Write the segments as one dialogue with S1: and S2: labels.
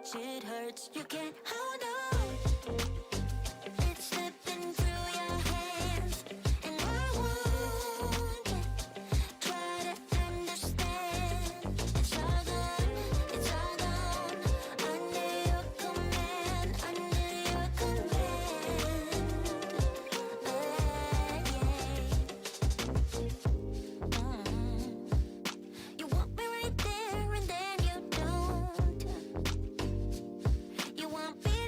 S1: much it hurts. You can't hold on. It's slipping through your hands, and I won't try to understand. It's all gone, it's all gone. Under your command, under your command. You want me right there, and then you don't. You want me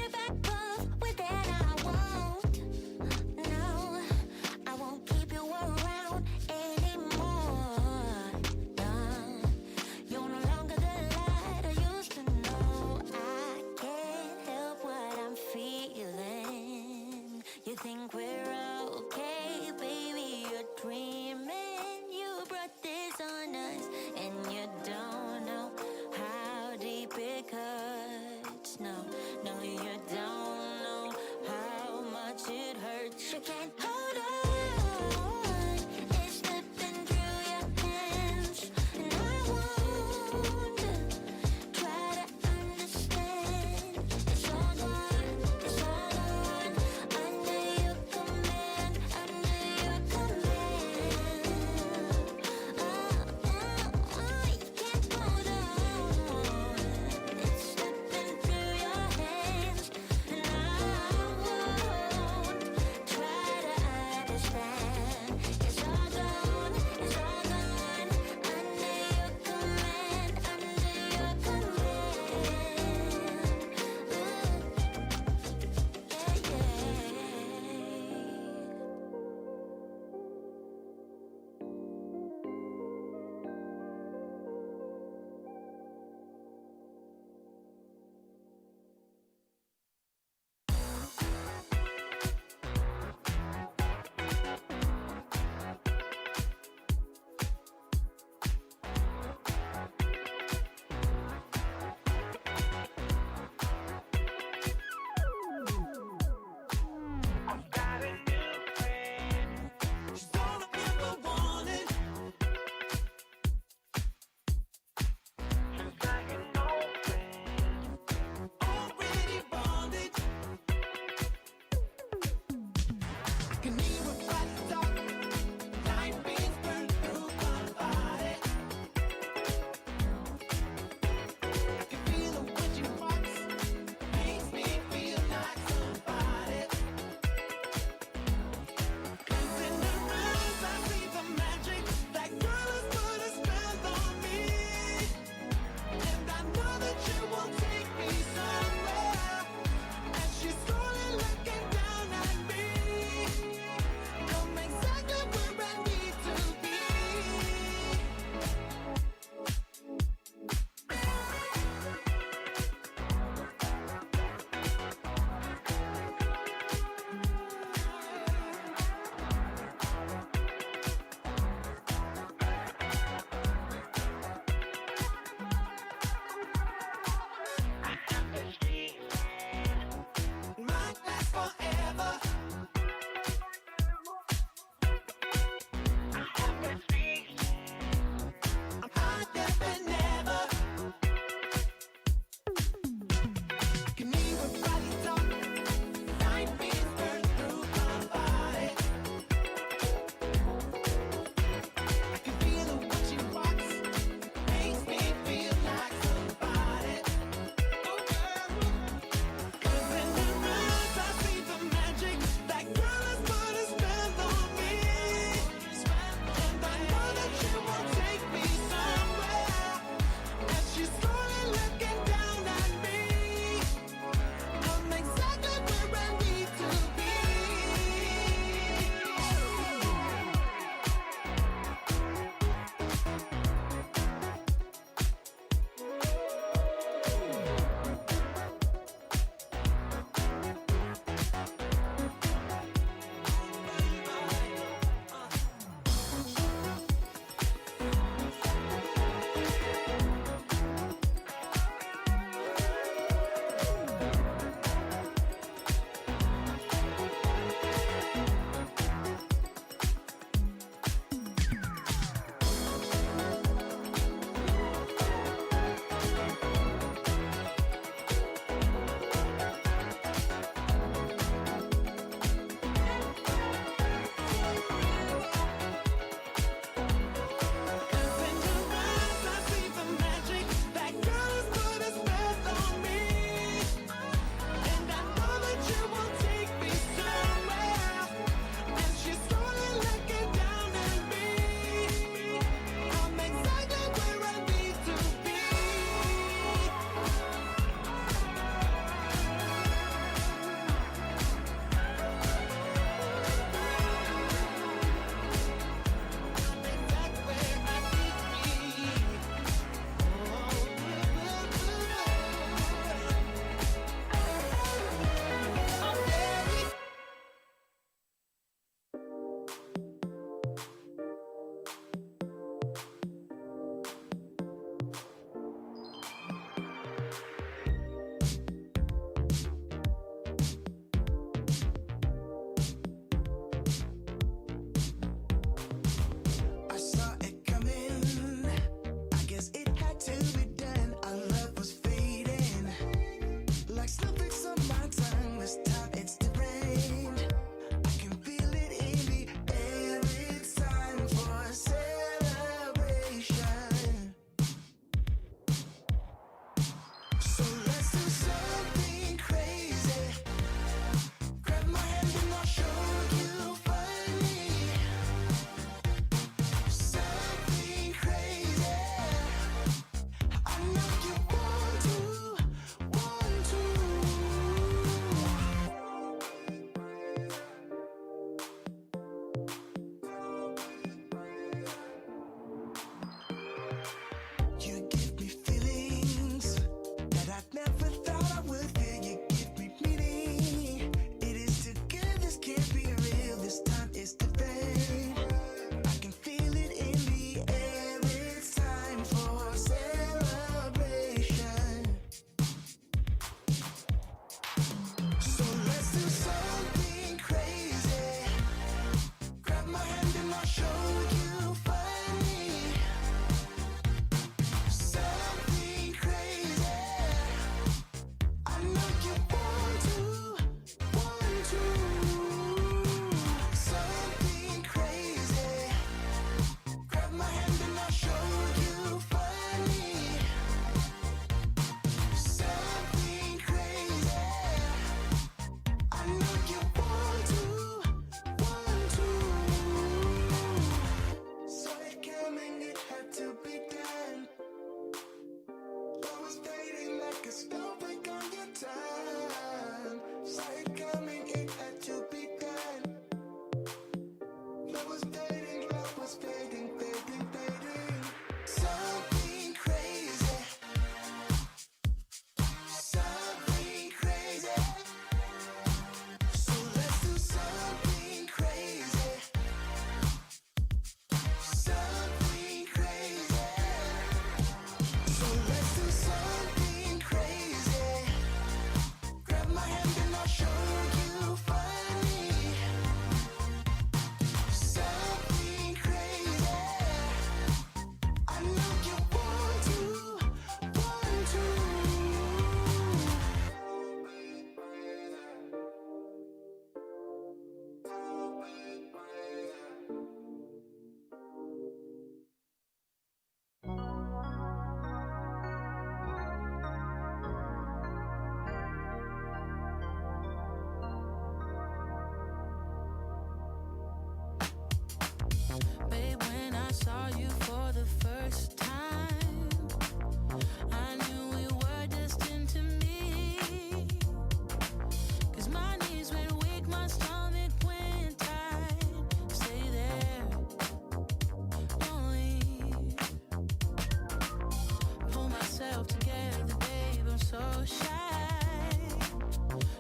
S1: yourself together, babe. I'm so shy,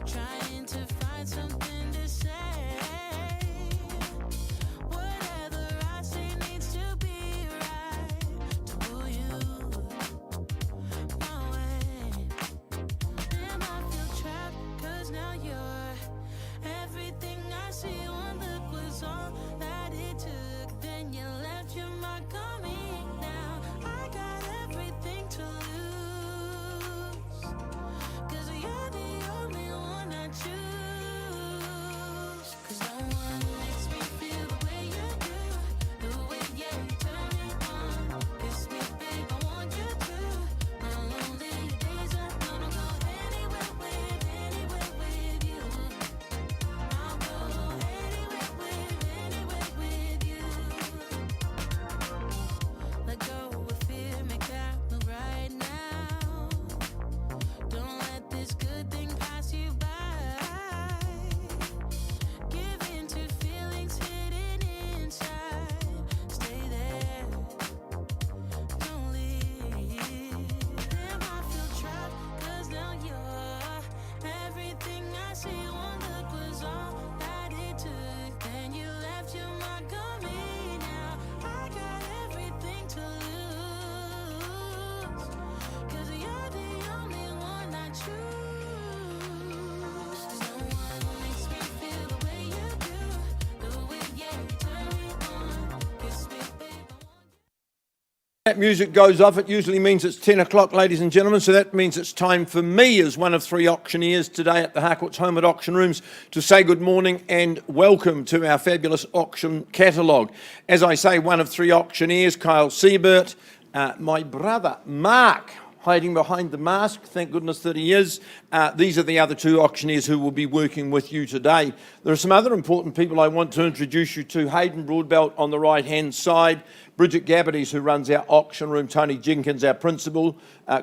S1: trying to find something to say. Whatever I say needs to be right to pull you my way. Damn, I feel trapped, 'cause now you're everything I see. One look was all that it took. Then you left your mark on me. Now I got everything to lose, 'cause you're the only one I choose. 'Cause no one makes me feel the way you do. The way, yeah, you turn me on. Kiss me, babe, I want you to. My lonely days are gonna go anywhere with you. I'll go anywhere with you. Let go of fear, make that move right now. Don't let this good thing pass you by. Give in to feelings hidden inside. Stay there, don't leave. Damn, I feel trapped, 'cause now you're everything I see. One look was all that it took. Then you left your mark on me. Now I got everything to lose, 'cause you're the only one I choose. No one makes me feel the way you do. The way, yeah, you turn me on. Kiss me, babe, I want.
S2: That music goes off, it usually means it's 10 o'clock, ladies and gentlemen, so that means it's time for me, as one of 3 auctioneers today at the Harcourts Holmwood auction rooms, to say good morning and welcome to our fabulous auction catalogue. As I say, one of 3 auctioneers, Kyle Siebert, my brother Mark, hiding behind the mask, thank goodness that he is. These are the other 2 auctioneers who will be working with you today. There are some other important people I want to introduce you to. Hayden Broadbelt on the right-hand side, Bridget Gabbities, who runs our auction room, Tony Jenkins, our principal,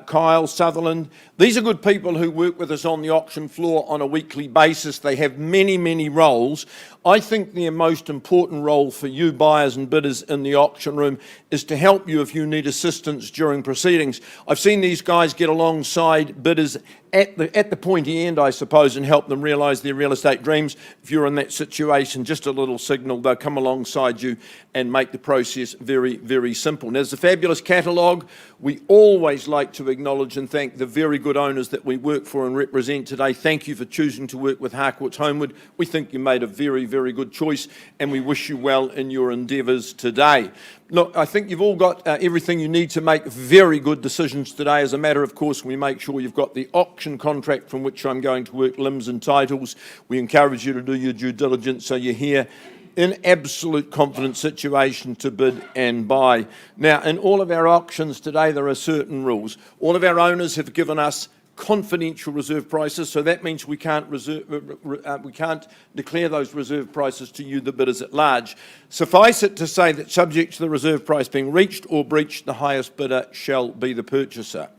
S2: Kyle Sutherland. These are good people who work with us on the auction floor on a weekly basis. They have many, many roles. I think their most important role for you buyers and bidders in the auction room is to help you if you need assistance during proceedings. I've seen these guys get alongside bidders at the pointy end, I suppose, and help them realise their real estate dreams. If you're in that situation, just a little signal, they'll come alongside you and make the process very, very simple. And there's a fabulous catalogue. We always like to acknowledge and thank the very good owners that we work for and represent today. Thank you for choosing to work with Harcourts Holmwood. We think you made a very, very good choice, and we wish you well in your endeavours today. Look, I think you've all got everything you need to make very good decisions today. As a matter of course, we make sure you've got the auction contract from which I'm going to work limbs and titles. We encourage you to do your due diligence so you're here in absolute confidence situation to bid and buy. Now, in all of our auctions today, there are certain rules. All of our owners have given us confidential reserve prices, so that means we can't declare those reserve prices to you, the bidders at large. Suffice it to say that subject to the reserve price being reached or breached, the highest bidder shall be the purchaser.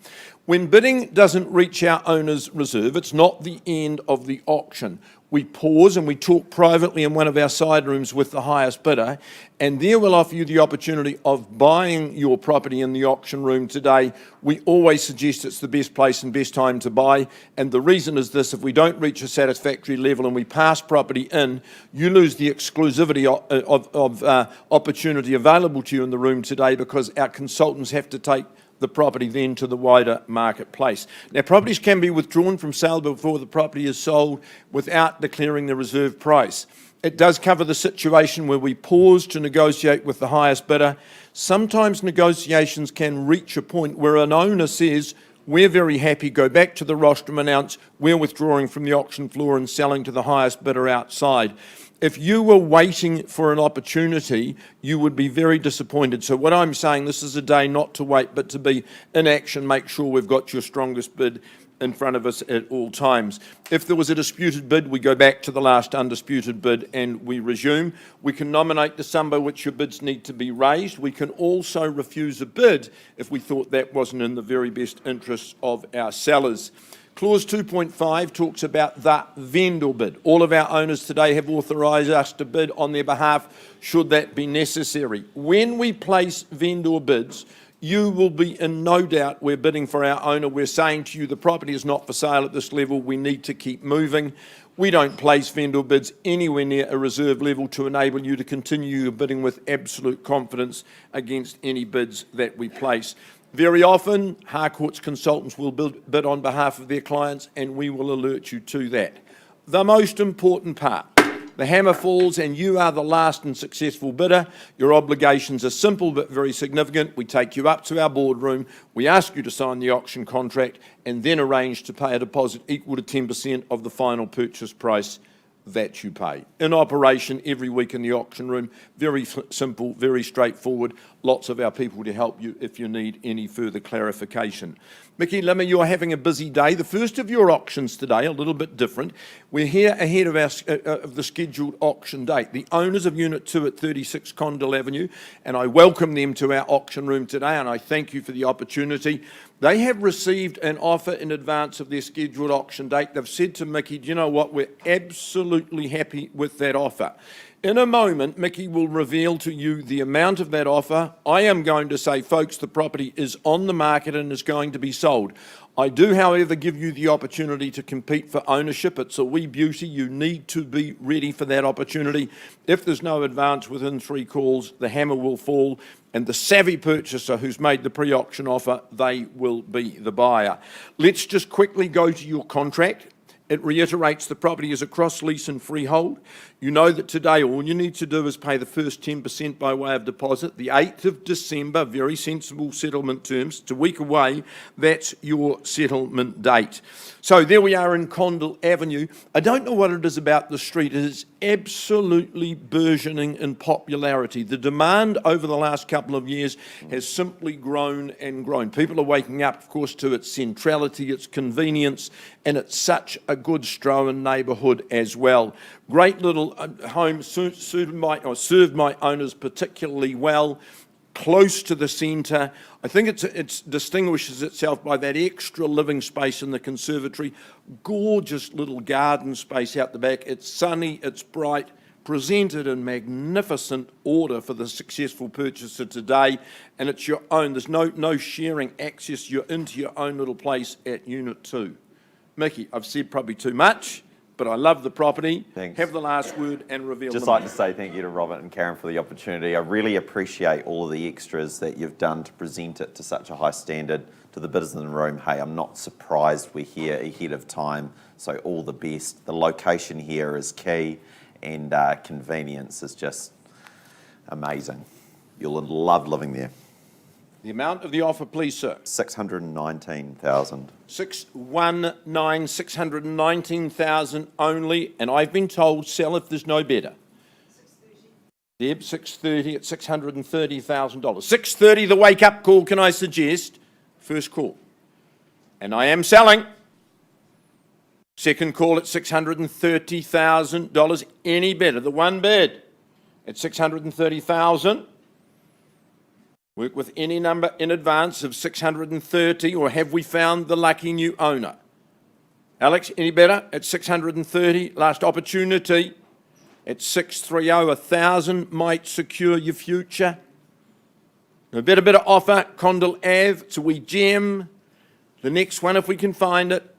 S2: When bidding doesn't reach our owner's reserve, it's not the end of the auction. We pause and we talk privately in one of our side rooms with the highest bidder, and there we'll offer you the opportunity of buying your property in the auction room today. We always suggest it's the best place and best time to buy, and the reason is this: if we don't reach a satisfactory level and we pass property in, you lose the exclusivity of opportunity available to you in the room today, because our consultants have to take the property then to the wider marketplace. Now, properties can be withdrawn from sale before the property is sold without declaring the reserve price. It does cover the situation where we pause to negotiate with the highest bidder. Sometimes negotiations can reach a point where an owner says, we're very happy, go back to the rostrum, announce we're withdrawing from the auction floor and selling to the highest bidder outside. If you were waiting for an opportunity, you would be very disappointed. So what I'm saying, this is a day not to wait, but to be in action. Make sure we've got your strongest bid in front of us at all times. If there was a disputed bid, we go back to the last undisputed bid and we resume. We can nominate the sum by which your bids need to be raised. We can also refuse a bid if we thought that wasn't in the very best interests of our sellers. Clause 2.5 talks about the vendor bid. All of our owners today have authorised us to bid on their behalf should that be necessary. When we place vendor bids, you will be in no doubt. We're bidding for our owner. We're saying to you, the property is not for sale at this level. We need to keep moving. We don't place vendor bids anywhere near a reserve level to enable you to continue your bidding with absolute confidence against any bids that we place. Very often, Harcourts consultants will bid on behalf of their clients, and we will alert you to that. The most important part, the hammer falls and you are the last and successful bidder. Your obligations are simple but very significant. We take you up to our boardroom, we ask you to sign the auction contract, and then arrange to pay a deposit equal to 10% of the final purchase price that you pay. In operation every week in the auction room, very simple, very straightforward. Lots of our people to help you if you need any further clarification. Mickey, Limmer, you're having a busy day. The first of your auctions today, a little bit different. We're here ahead of of the scheduled auction date. The owners of Unit 2 at 36 Condell Avenue, and I welcome them to our auction room today, and I thank you for the opportunity. They have received an offer in advance of their scheduled auction date. They've said to Mickey, do you know what, we're absolutely happy with that offer. In a moment, Mickey will reveal to you the amount of that offer. I am going to say, folks, the property is on the market and is going to be sold. I do, however, give you the opportunity to compete for ownership. It's a wee beauty. You need to be ready for that opportunity. If there's no advance within 3 calls, the hammer will fall, and the savvy purchaser who's made the pre-auction offer, they will be the buyer. Let's just quickly go to your contract. It reiterates the property is a cross lease and freehold. You know that today all you need to do is pay the first 10% by way of deposit. The 8th of December, very sensible settlement terms. It's a week away. That's your settlement date. So there we are in Condell Avenue. I don't know what it is about the street. It is absolutely burgeoning in popularity. The demand over the last couple of years has simply grown and grown. People are waking up, of course, to its centrality, its convenience, and it's such a good Strohan neighbourhood as well. Great little home, served my owners particularly well, close to the centre. I think it distinguishes itself by that extra living space in the conservatory, gorgeous little garden space out the back. It's sunny, it's bright, presented in magnificent order for the successful purchaser today, and it's your own. There's no sharing access. You're into your own little place at Unit 2. Mickey, I've said probably too much, but I love the property.
S3: Thanks.
S2: Have the last word and reveal.
S3: Just like to say thank you to Robert and Karen for the opportunity. I really appreciate all of the extras that you've done to present it to such a high standard to the bidders in the room. Hey, I'm not surprised we're here ahead of time, so all the best. The location here is key, and convenience is just amazing. You'll love living there.
S2: The amount of the offer, please, sir.
S3: 619,000.
S2: 619,000 only, and I've been told sell if there's no better. 630. Deb, 630 at $630,000. 630, the wake-up call, can I suggest? First call. And I am selling. Second call at $630,000. Any better? The one bid at $630,000. Work with any number in advance of 630, or have we found the lucky new owner? Alex, any better? At 630, last opportunity. At 630, 1,000 might secure your future. A better offer, Condell Ave, it's a wee gem. The next one, if we can find it,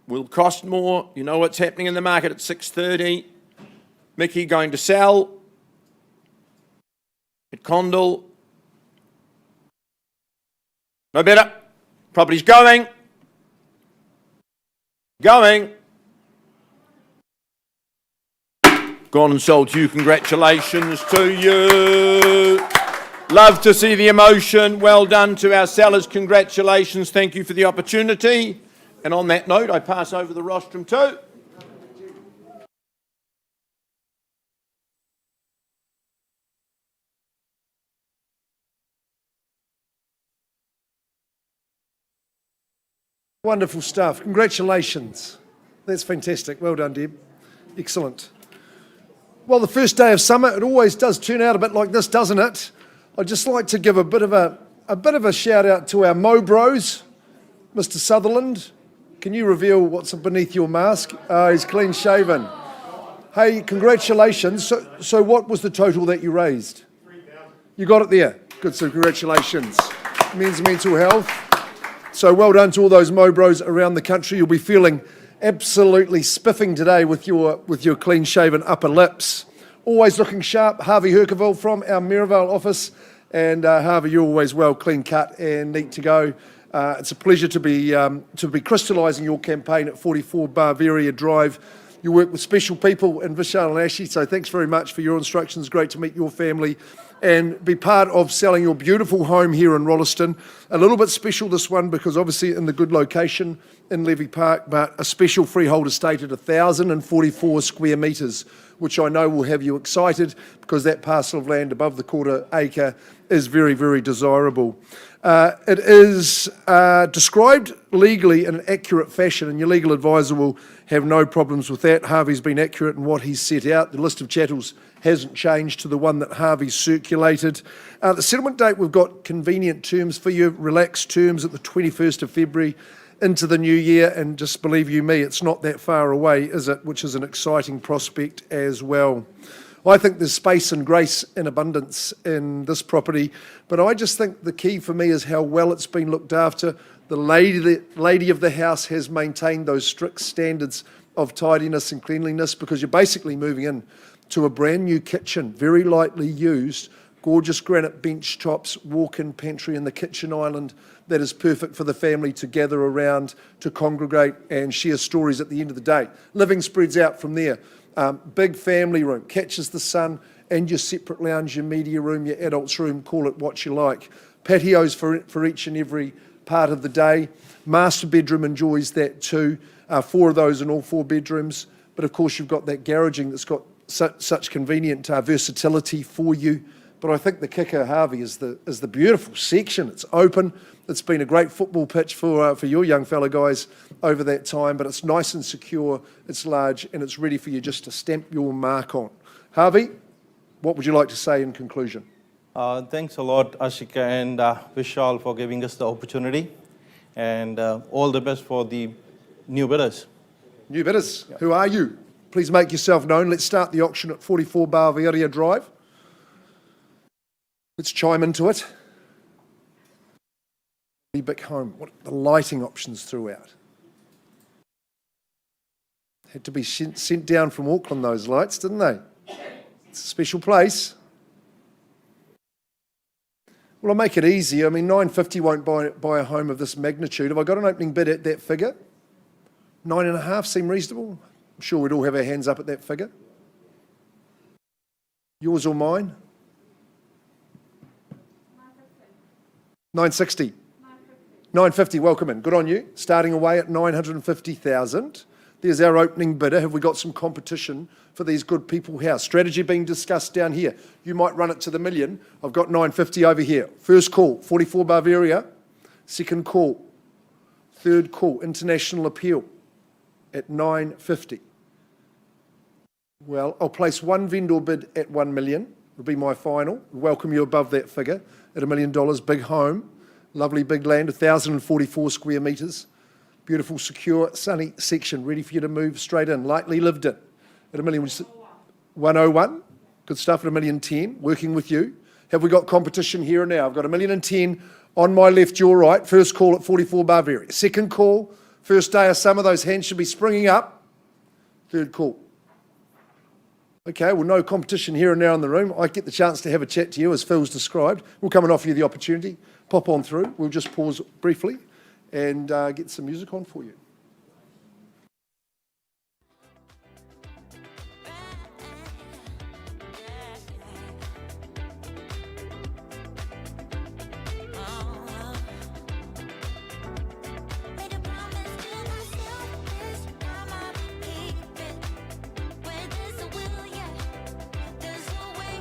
S2: will cost more. You know what's happening in the market at 630. Mickey going to sell at Condell. No better. Property's going. Going. Gone and sold to you. Congratulations to you. Love to see the emotion. Well done to our sellers. Congratulations. Thank you for the opportunity. And on that note, I pass over the rostrum too.
S4: Wonderful stuff. Congratulations. That's fantastic. Well done, Deb. Excellent. Well, the first day of summer, it always does turn out a bit like this, doesn't it? I'd just like to give a bit of a shout out to our Mo Bros. Mr. Sutherland, can you reveal what's beneath your mask? He's clean shaven. Hey, congratulations. So what was the total that you raised? 3,000. You got it there. Good, so congratulations. men's mental health. So well done to all those Mobros around the country. You'll be feeling absolutely spiffing today with your clean-shaven upper lips. Always looking sharp. Harvey Herkerville from our Maryvale office. And Harvey, you're always well clean cut and neat to go. It's a pleasure to be crystallising your campaign at 44 Bavaria Drive. You work with special people in Vishal and Ashi, so thanks very much for your instructions. Great to meet your family and be part of selling your beautiful home here in Rolleston. A little bit special, this one, because obviously in the good location in Levy Park, but a special freehold estate at 1,044 square metres, which I know will have you excited because that parcel of land above the quarter acre is very, very desirable. It is described legally in an accurate fashion, and your legal advisor will have no problems with that. Harvey's been accurate in what he's set out. The list of chattels hasn't changed to the one that Harvey circulated. The settlement date, we've got convenient terms for you, relaxed terms at the 21st of February into the new year, and just believe you me, it's not that far away, is it? Which is an exciting prospect as well. I think there's space and grace in abundance in this property, but I just think the key for me is how well it's been looked after. The lady of the house has maintained those strict standards of tidiness and cleanliness, because you're basically moving in to a brand new kitchen, very lightly used, gorgeous granite bench tops, walk-in pantry and the kitchen island that is perfect for the family to gather around, to congregate and share stories at the end of the day. Living spreads out from there. Big family room, catches the sun, and your separate lounge, your media room, your adults room, call it what you like. Patios for each and every part of the day. Master bedroom enjoys that too. 4 of those in all 4 bedrooms. But of course you've got that garaging that's got such convenient versatility for you. But I think the kicker, Harvey, is the beautiful section. It's open. It's been a great football pitch for your young fella guys over that time, but it's nice and secure, it's large, and it's ready for you just to stamp your mark on. Harvey, what would you like to say in conclusion?
S5: Thanks a lot, Ashika and Vishal, for giving us the opportunity, and all the best for the new bidders.
S4: New bidders, who are you? Please make yourself known. Let's start the auction at 44 Bavaria Drive. Let's chime into it. Big home. What the lighting options throughout. Had to be sent down from Auckland, those lights, didn't they? It's a special place. Well, I'll make it easy. I mean, 950 won't buy a home of this magnitude. Have I got an opening bid at that figure? 9.5 seem reasonable? I'm sure we'd all have our hands up at that figure. Yours or mine? 960. 950, welcome in. Good on you. Starting away at 950,000. There's our opening bidder. Have we got some competition for these good people house? Strategy being discussed down here. You might run it to the million. I've got 950 over here. First call, 44 Bavaria. Second call. Third call, international appeal at 950. Well, I'll place one vendor bid at 1 million. It'll be my final. Welcome you above that figure at $1 million. Big home. Lovely big land, 1,044 square metres. Beautiful, secure, sunny section, ready for you to move straight in. Lightly lived in. At $1 million, 101. Good stuff at $1 million 10. Working with you. Have we got competition here and now? I've got $1 million 10 on my left, your right. First call at 44 Bavaria. Second call, first day of summer, those hands should be springing up. Third call. Okay, well, no competition here and now in the room. I get the chance to have a chat to you as Phil's described. We'll come and offer you the opportunity. Pop on through. We'll just pause briefly and get some music on for you.
S1: Made a promise to myself this time I'll keep it. Where there's a will, yeah, there's a way.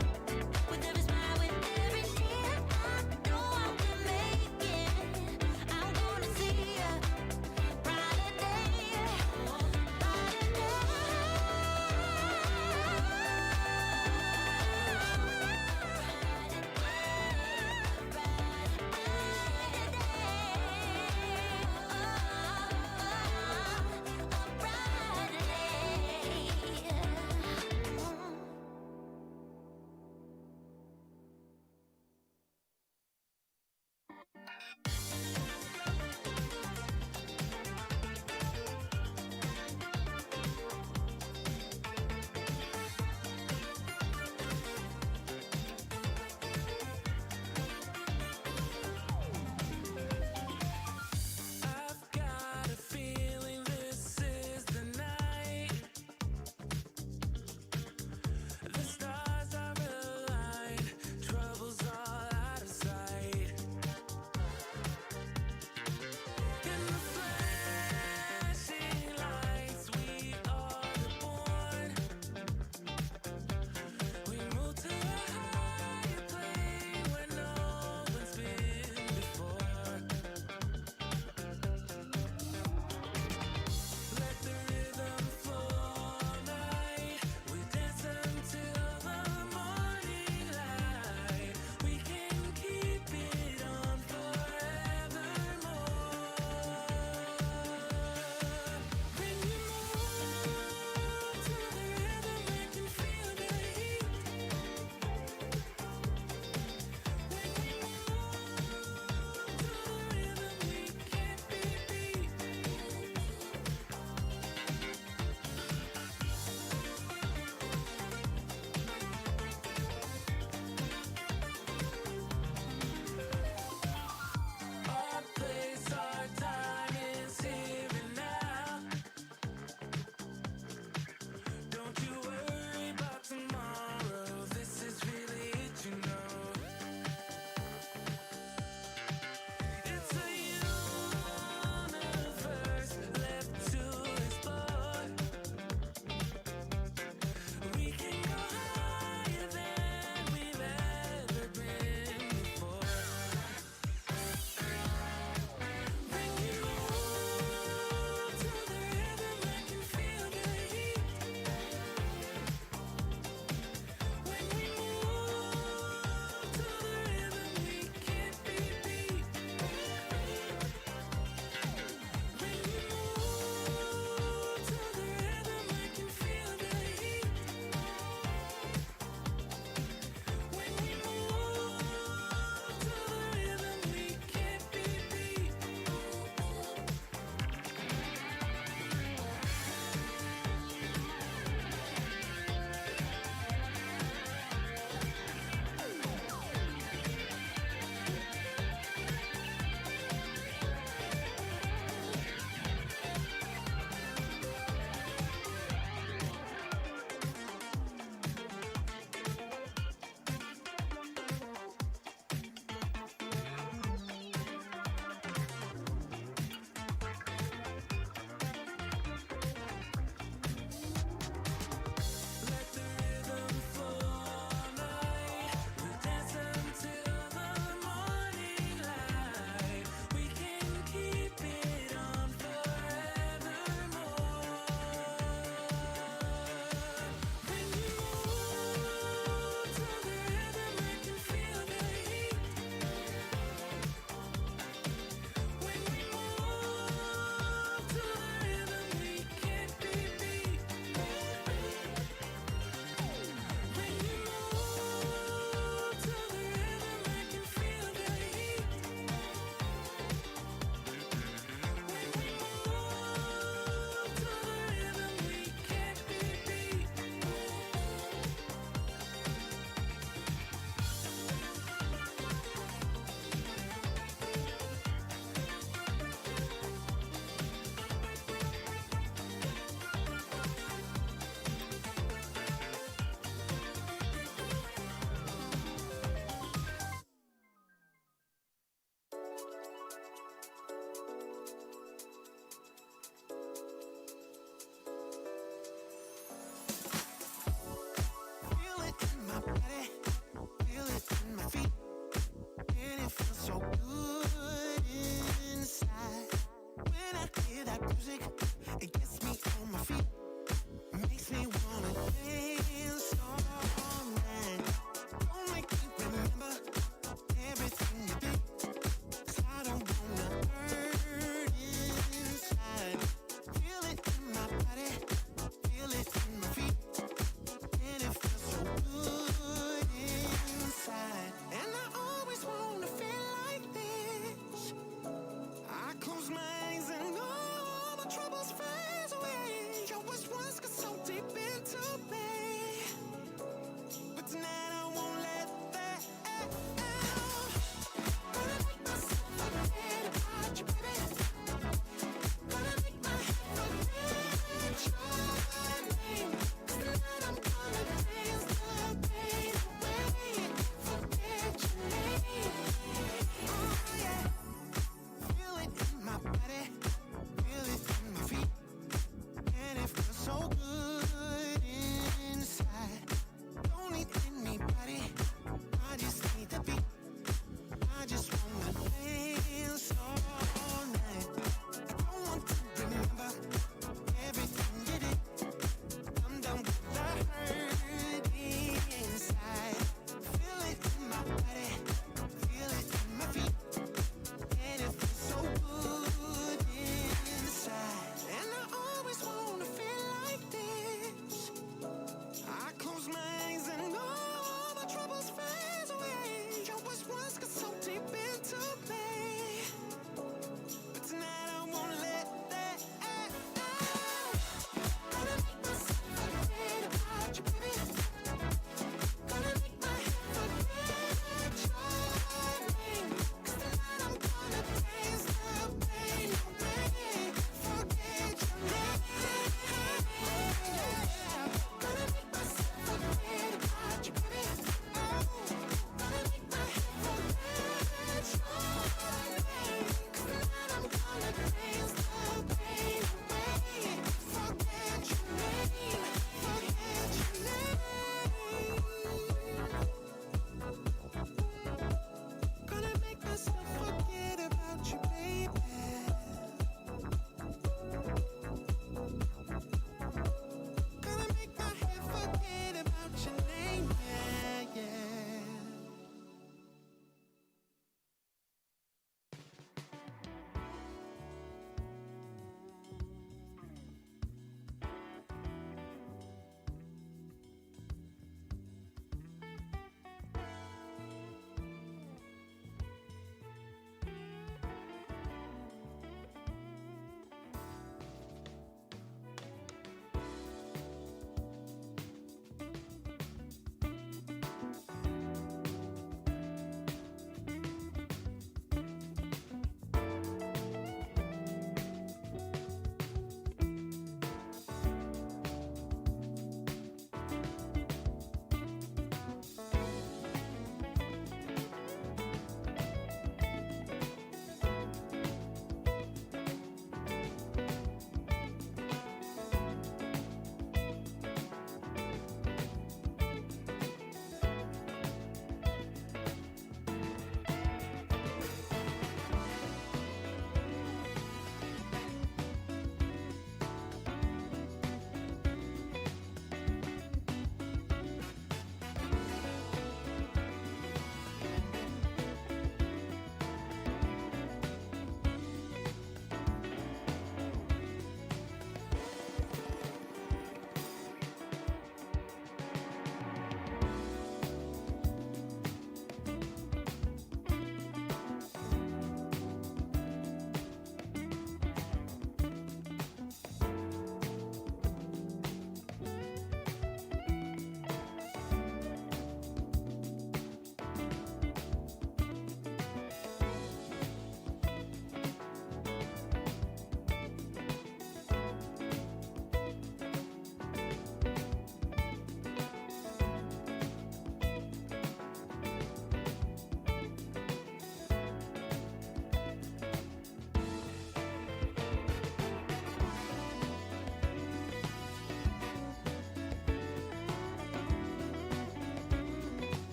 S1: With every smile, with every tear, I know I will make it. I'm gonna see ya brighter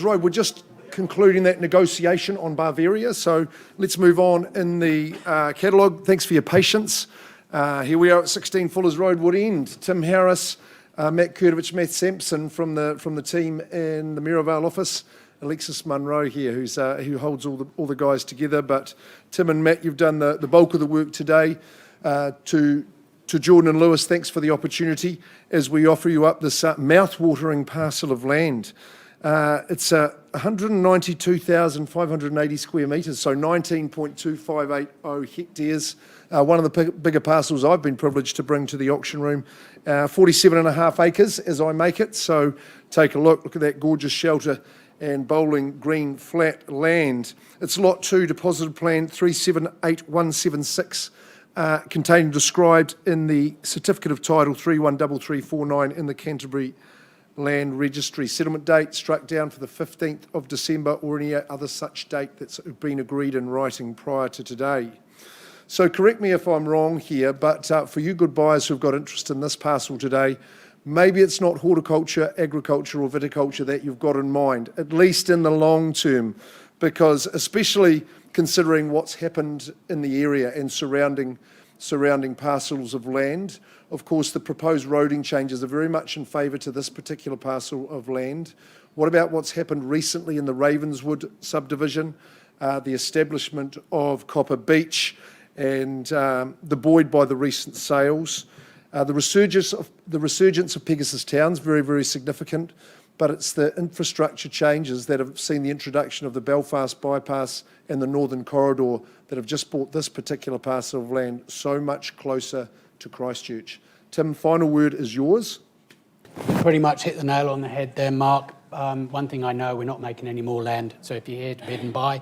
S4: Road, we're just concluding that negotiation on Bavaria, so let's move on in the catalogue. Thanks for your patience. Here we are at 16 Fullers Road, Wood End. Tim Harris, Matt Kurtovich, Matt Sampson from the team in the Mayorvale office. Alexis Munro here, who holds all the guys together. But Tim and Matt, you've done the bulk of the work today. To Jordan and Lewis, thanks for the opportunity as we offer you up this mouth-watering parcel of land. It's 192,580 square metres, so 19.2580 hectares. One of the bigger parcels I've been privileged to bring to the auction room. 47.5 acres as I make it, so take a look at that gorgeous shelter and bowling green flat land. It's Lot 2, Deposited Plan 378176, contained and described in the Certificate of Title 313349 in the Canterbury Land Registry. Settlement date struck down for the 15th of December or any other such date that's been agreed in writing prior to today. So correct me if I'm wrong here, but for you good buyers who've got interest in this parcel today, maybe it's not horticulture, agriculture or viticulture that you've got in mind, at least in the long term, because especially considering what's happened in the area and surrounding parcels of land. Of course, the proposed roading changes are very much in favour to this particular parcel of land. What about what's happened recently in the Ravenswood subdivision, the establishment of Copper Beach and the buoyed by the recent sales? The resurgence of Pegasus Town's very, very significant, but it's the infrastructure changes that have seen the introduction of the Belfast bypass and the Northern Corridor that have just brought this particular parcel of land so much closer to Christchurch. Tim, final word is yours.
S6: Pretty much hit the nail on the head there, Mark. One thing I know, we're not making any more land, so if you're here to bid and buy,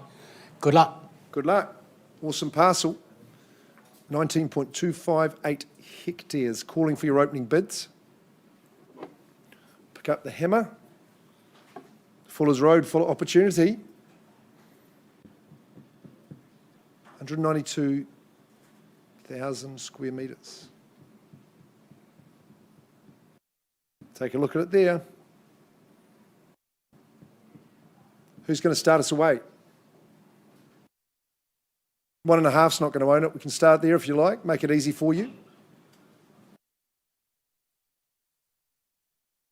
S6: good luck.
S4: Good luck. Awesome parcel. 19.258 hectares. Calling for your opening bids. Pick up the hammer. Fuller's Road, full of opportunity. 192,000 square metres. Take a look at it there. Who's going to start us away? 1.5's not going to own it. We can start there if you like. Make it easy for you.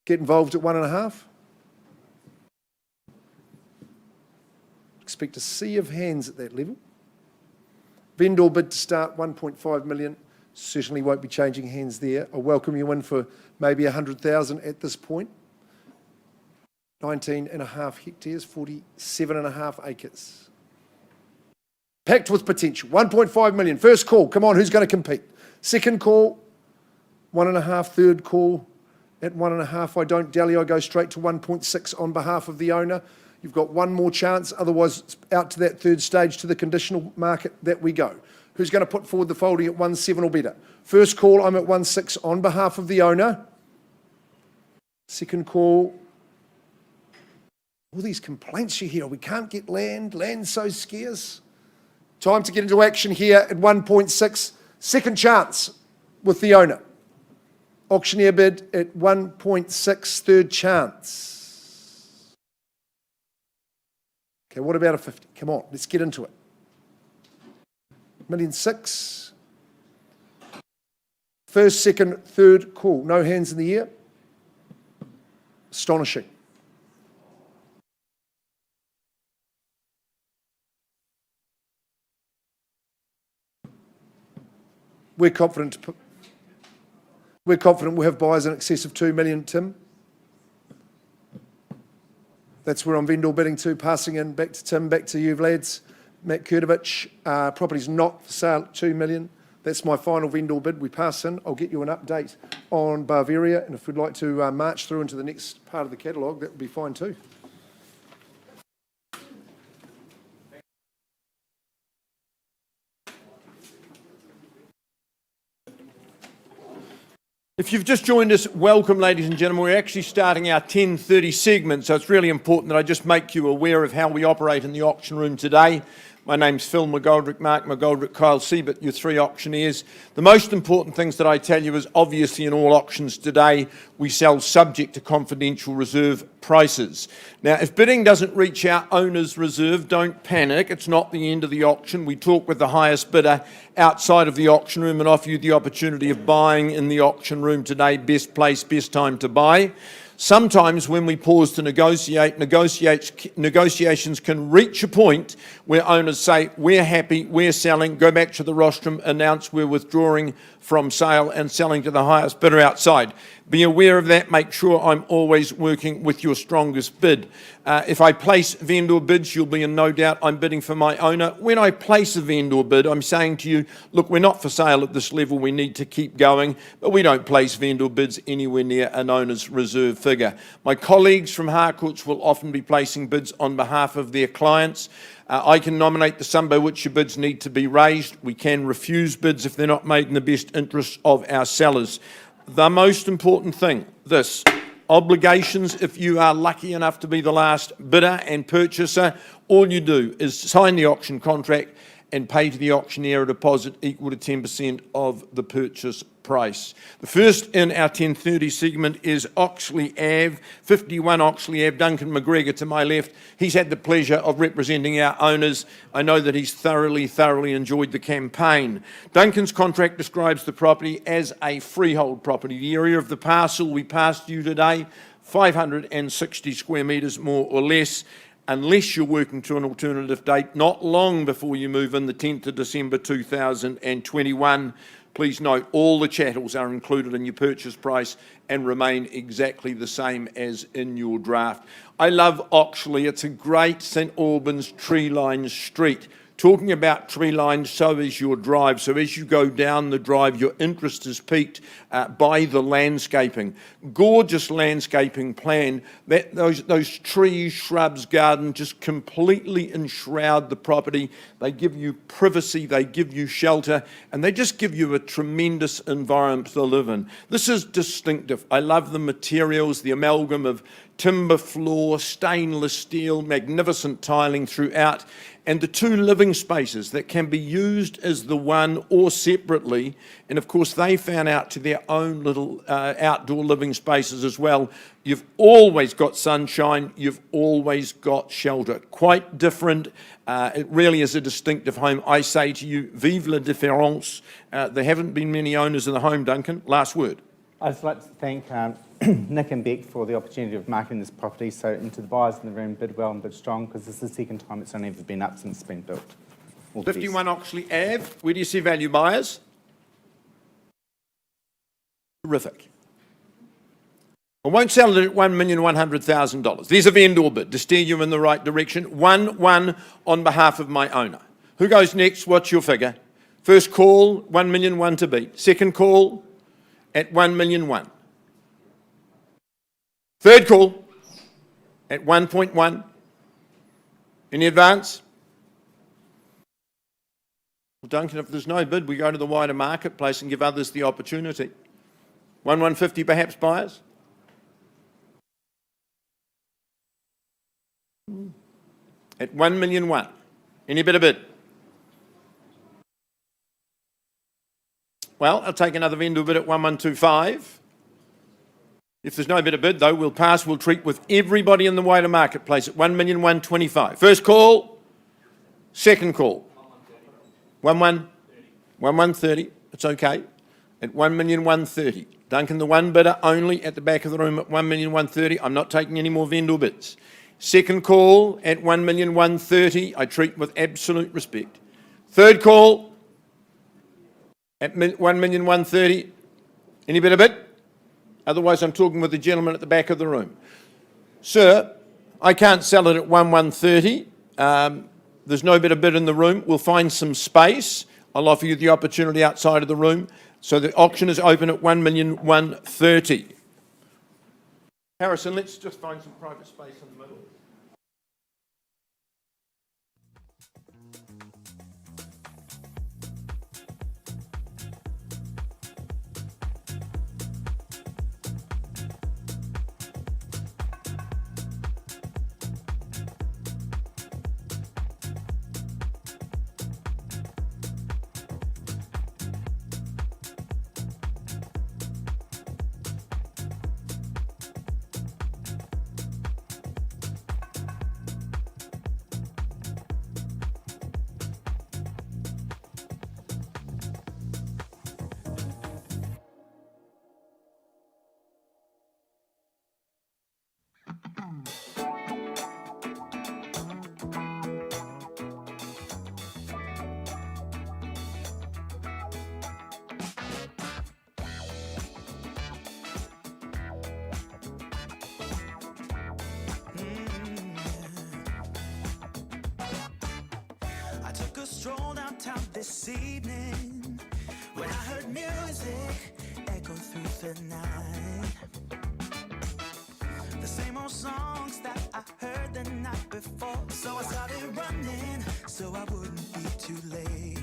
S4: Get involved at 1.5. Expect a sea of hands at that level. Vendor bid to start 1.5 million. Certainly won't be changing hands there. I'll welcome you in for maybe 100,000 at this point. 19.5 hectares, 47.5 acres. Packed with potential. 1.5 million. First call. Come on, who's going to compete? Second call. 1.5. Third call. At 1.5, I don't dally. I go straight to 1.6 on behalf of the owner. You've got one more chance. Otherwise, it's out to that third stage to the conditional market that we go. Who's going to put forward the folding at 1.7 or better? First call, I'm at 1.6 on behalf of the owner. Second call. All these complaints you hear. We can't get land. Land's so scarce. Time to get into action here at 1.6. Second chance with the owner. Auctioneer bid at 1.6, third chance. Okay, what about a 50? Come on, let's get into it. 1.6 million. First, second, third call. No hands in the air. Astonishing. We're confident we'll have buyers in excess of 2 million, Tim. That's where I'm vendor bidding to, passing in back to Tim, back to you, lads. Matt Kurtovich, property's not for sale at 2 million. That's my final vendor bid. We pass in. I'll get you an update on Bavaria, and if we'd like to march through into the next part of the catalogue, that would be fine too.
S2: If you've just joined us, welcome, ladies and gentlemen. We're actually starting our 10:30 segment, so it's really important that I just make you aware of how we operate in the auction room today. My name's Phil McGoldrick, Mark McGoldrick, Kyle Siebert, your three auctioneers. The most important things that I tell you is obviously in all auctions today, we sell subject to confidential reserve prices. Now, if bidding doesn't reach our owner's reserve, don't panic. It's not the end of the auction. We talk with the highest bidder outside of the auction room and offer you the opportunity of buying in the auction room today. Best place, best time to buy. Sometimes when we pause to negotiate, negotiations can reach a point where owners say, we're happy, we're selling, go back to the rostrum, announce we're withdrawing from sale and selling to the highest bidder outside. Be aware of that. Make sure I'm always working with your strongest bid. If I place vendor bids, you'll be in no doubt I'm bidding for my owner. When I place a vendor bid, I'm saying to you, look, we're not for sale at this level. We need to keep going, but we don't place vendor bids anywhere near an owner's reserve figure. My colleagues from Harcourts will often be placing bids on behalf of their clients. I can nominate the sum by which your bids need to be raised. We can refuse bids if they're not made in the best interests of our sellers. The most important thing, this, obligations, if you are lucky enough to be the last bidder and purchaser, all you do is sign the auction contract and pay to the auctioneer a deposit equal to 10% of the purchase price. The first in our 10:30 segment is Oxley Ave, 51 Oxley Ave, Duncan McGregor to my left. He's had the pleasure of representing our owners. I know that he's thoroughly enjoyed the campaign. Duncan's contract describes the property as a freehold property. The area of the parcel we passed you today, 560 square metres more or less, unless you're working to an alternative date, not long before you move in, the 10th of December 2021. Please note, all the chattels are included in your purchase price and remain exactly the same as in your draft. I love Oxley. It's a great St Albans tree-lined street. Talking about tree-lined, so is your drive. So as you go down the drive, your interest is piqued by the landscaping. Gorgeous landscaping plan. Those trees, shrubs, garden just completely enshroud the property. They give you privacy, they give you shelter, and they just give you a tremendous environment to live in. This is distinctive. I love the materials, the amalgam of timber floor, stainless steel, magnificent tiling throughout, and the two living spaces that can be used as the one or separately. And of course, they fan out to their own little outdoor living spaces as well. You've always got sunshine, you've always got shelter. Quite different. It really is a distinctive home. I say to you, vive la différence. There haven't been many owners in the home, Duncan. Last word.
S7: I'd just like to thank Nick and Beck for the opportunity of marketing this property. So, and to the buyers in the room, bid well and bid strong, because this is the second time it's only ever been up since it's been built. All the best.
S2: 51 Oxley Ave. Where do you see value, buyers? Terrific. I won't sell it at $1,100,000. There's a vendor bid to steer you in the right direction. 1-1 on behalf of my owner. Who goes next? What's your figure? First call, 1,000,001 to beat. Second call at 1,000,001. Third call at 1.1. Any advance? Well, Duncan, if there's no bid, we go to the wider marketplace and give others the opportunity. 1,150 perhaps, buyers? At 1,000,001. Any better bid? Well, I'll take another vendor bid at 1,125. If there's no better bid, though, we'll pass. We'll treat with everybody in the wider marketplace at 1,125. First call, second call. 1,130. It's okay. At 1,130. Duncan, the one bidder only at the back of the room at 1,130. I'm not taking any more vendor bids. Second call at 1,130. I treat with absolute respect. Third call at 1,130. Any better bid? Otherwise, I'm talking with the gentleman at the back of the room. Sir, I can't sell it at 1,130. There's no better bid in the room. We'll find some space. I'll offer you the opportunity outside of the room. So the auction is open at 1,130. Harrison, let's just find some private space in the middle.
S8: stroll downtown this evening when I heard music echo through the night. The same old songs that I heard the night before. So I started running so I wouldn't be too late.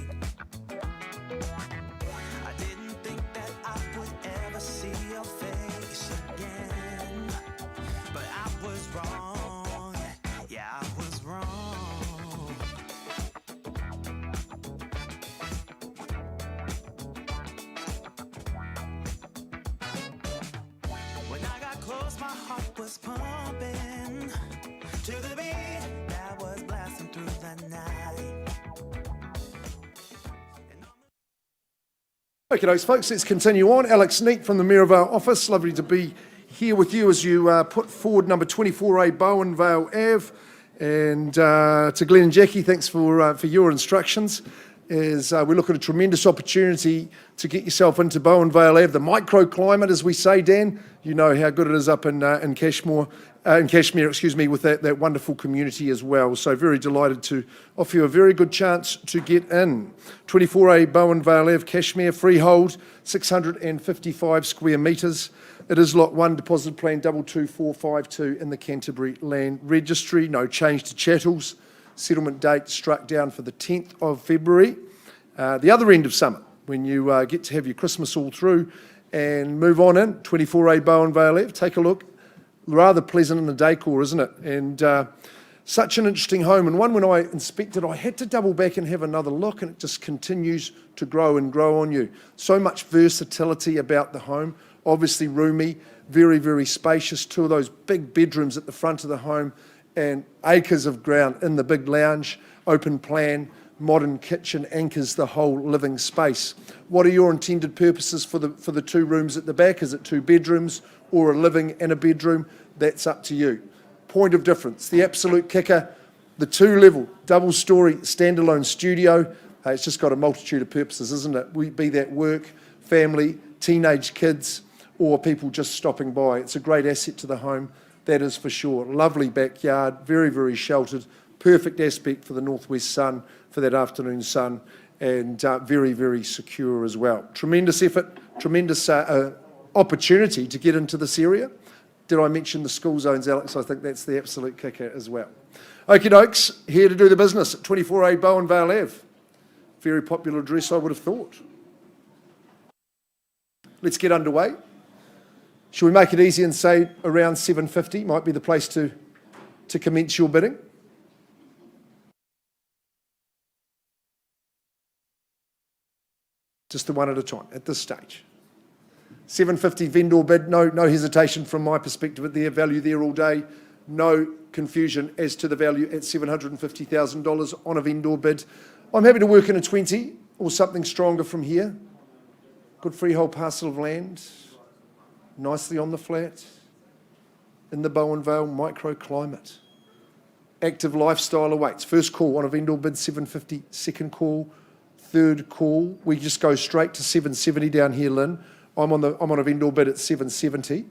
S8: I didn't think that I would ever see your face again, but I was wrong. Yeah, I was wrong. When I got close, my heart was pumping to the beat that was blasting through the night.
S4: Okay, folks, let's continue on. Alex Neat from the Mayorvale office. Lovely to be here with you as you put forward number 24A Bowenvale Ave. And to Glenn and Jackie, thanks for your instructions. As we look at a tremendous opportunity to get yourself into Bowenvale Ave, the microclimate, as we say, Dan. You know how good it is up in Cashmere, with that wonderful community as well. So very delighted to offer you a very good chance to get in. 24A Bowenvale Ave, Cashmere, freehold, 655 square metres. It is Lot 1, Deposit Plan 22452 in the Canterbury Land Registry. No change to chattels. Settlement date struck down for the 10th of February. The other end of summer, when you get to have your Christmas all through and move on in, 24A Bowenvale Ave. Take a look. Rather pleasant in the decor, isn't it? And such an interesting home. And one, when I inspected, I had to double back and have another look, and it just continues to grow and grow on you. So much versatility about the home. Obviously roomy, very, very spacious. Two of those big bedrooms at the front of the home and acres of ground in the big lounge. Open plan, modern kitchen anchors the whole living space. What are your intended purposes for the two rooms at the back? Is it two bedrooms or a living and a bedroom? That's up to you. Point of difference, the absolute kicker, the two-level, double-storey, standalone studio. It's just got a multitude of purposes, isn't it? Be that work, family, teenage kids, or people just stopping by. It's a great asset to the home, that is for sure. Lovely backyard, very, very sheltered, perfect aspect for the northwest sun, for that afternoon sun, and very, very secure as well. Tremendous effort, tremendous opportunity to get into this area. Did I mention the school zones, Alex? I think that's the absolute kicker as well. Okie dokes, here to do the business at 24A Bowenvale Ave. Very popular address, I would have thought. Let's get underway. Shall we make it easy and say around 7:50 might be the place to commence your bidding? Just the one at a time at this stage. 7:50 vendor bid, no hesitation from my perspective at their value there all day. No confusion as to the value at $750,000 on a vendor bid. I'm happy to work in a 20 or something stronger from here. Good freehold parcel of land, nicely on the flat, in the Bowenvale microclimate. Active lifestyle awaits. First call on a vendor bid, 750. Second call, third call. We just go straight to 770 down here, Lynn. I'm on a vendor bid at 770.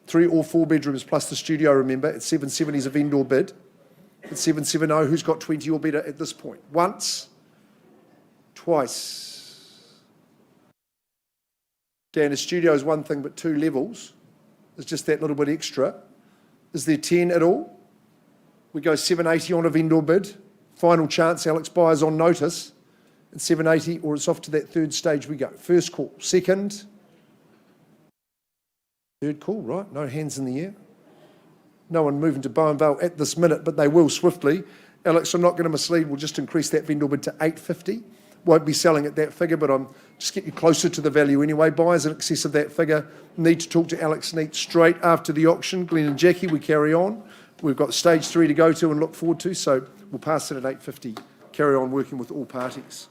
S4: 3 or 4 bedrooms plus the studio, remember, at 770 is a vendor bid. At 770, who's got 20 or better at this point? Once, twice. Dan, a studio is one thing, but 2 levels is just that little bit extra. Is there 10 at all? We go 780 on a vendor bid. Final chance, Alex buyers on notice. At 780, or it's off to that third stage we go. First call, second. Third call, right? No hands in the air. No one moving to Bowenvale at this minute, but they will swiftly. Alex, I'm not going to mislead. We'll just increase that vendor bid to 850. Won't be selling at that figure, but I'm just get you closer to the value anyway. Buyers in excess of that figure need to talk to Alex Neat straight after the auction. Glenn and Jackie, we carry on. We've got stage 3 to go to and look forward to, so we'll pass it at 850. Carry on working with all parties.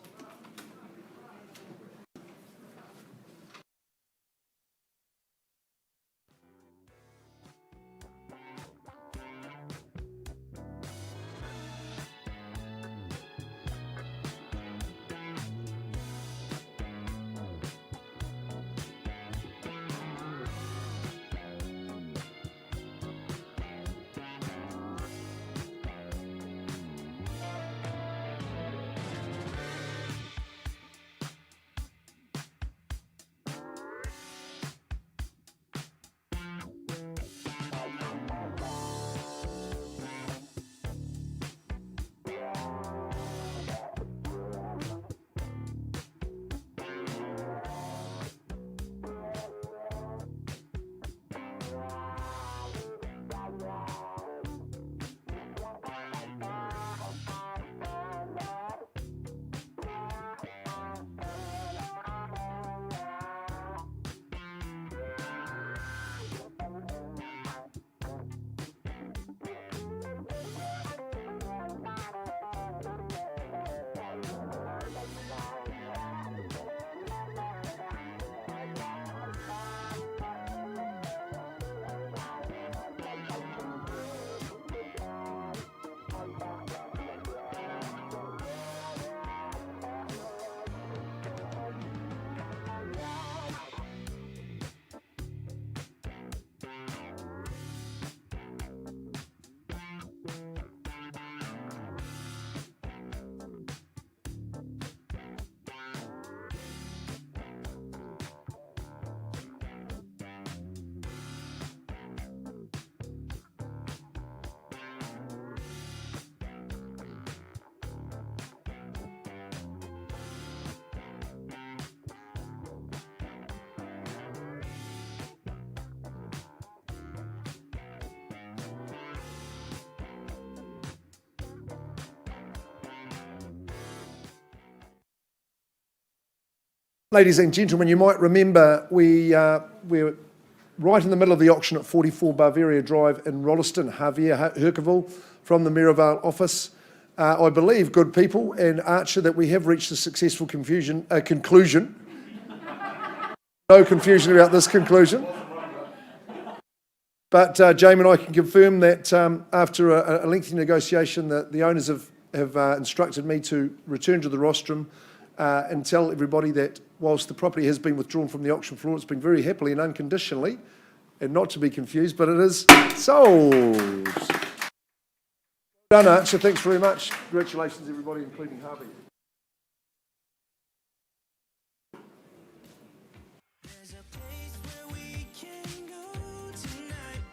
S4: Ladies and gentlemen, you might remember we're right in the middle of the auction at 44 Bavaria Drive in Rolleston. Javier Hercaville from the Merivale office. I believe, good people, and Archer, that we have reached a successful conclusion. No confusion about this conclusion. But Jamie and I can confirm that after a lengthy negotiation, that the owners have instructed me to return to the rostrum and tell everybody that whilst the property has been withdrawn from the auction floor, it's been very happily and unconditionally, and not to be confused, but it is sold. Well done, Archer. Thanks very much. Congratulations, everybody, including Harvey.
S8: There's a place where we can go tonight.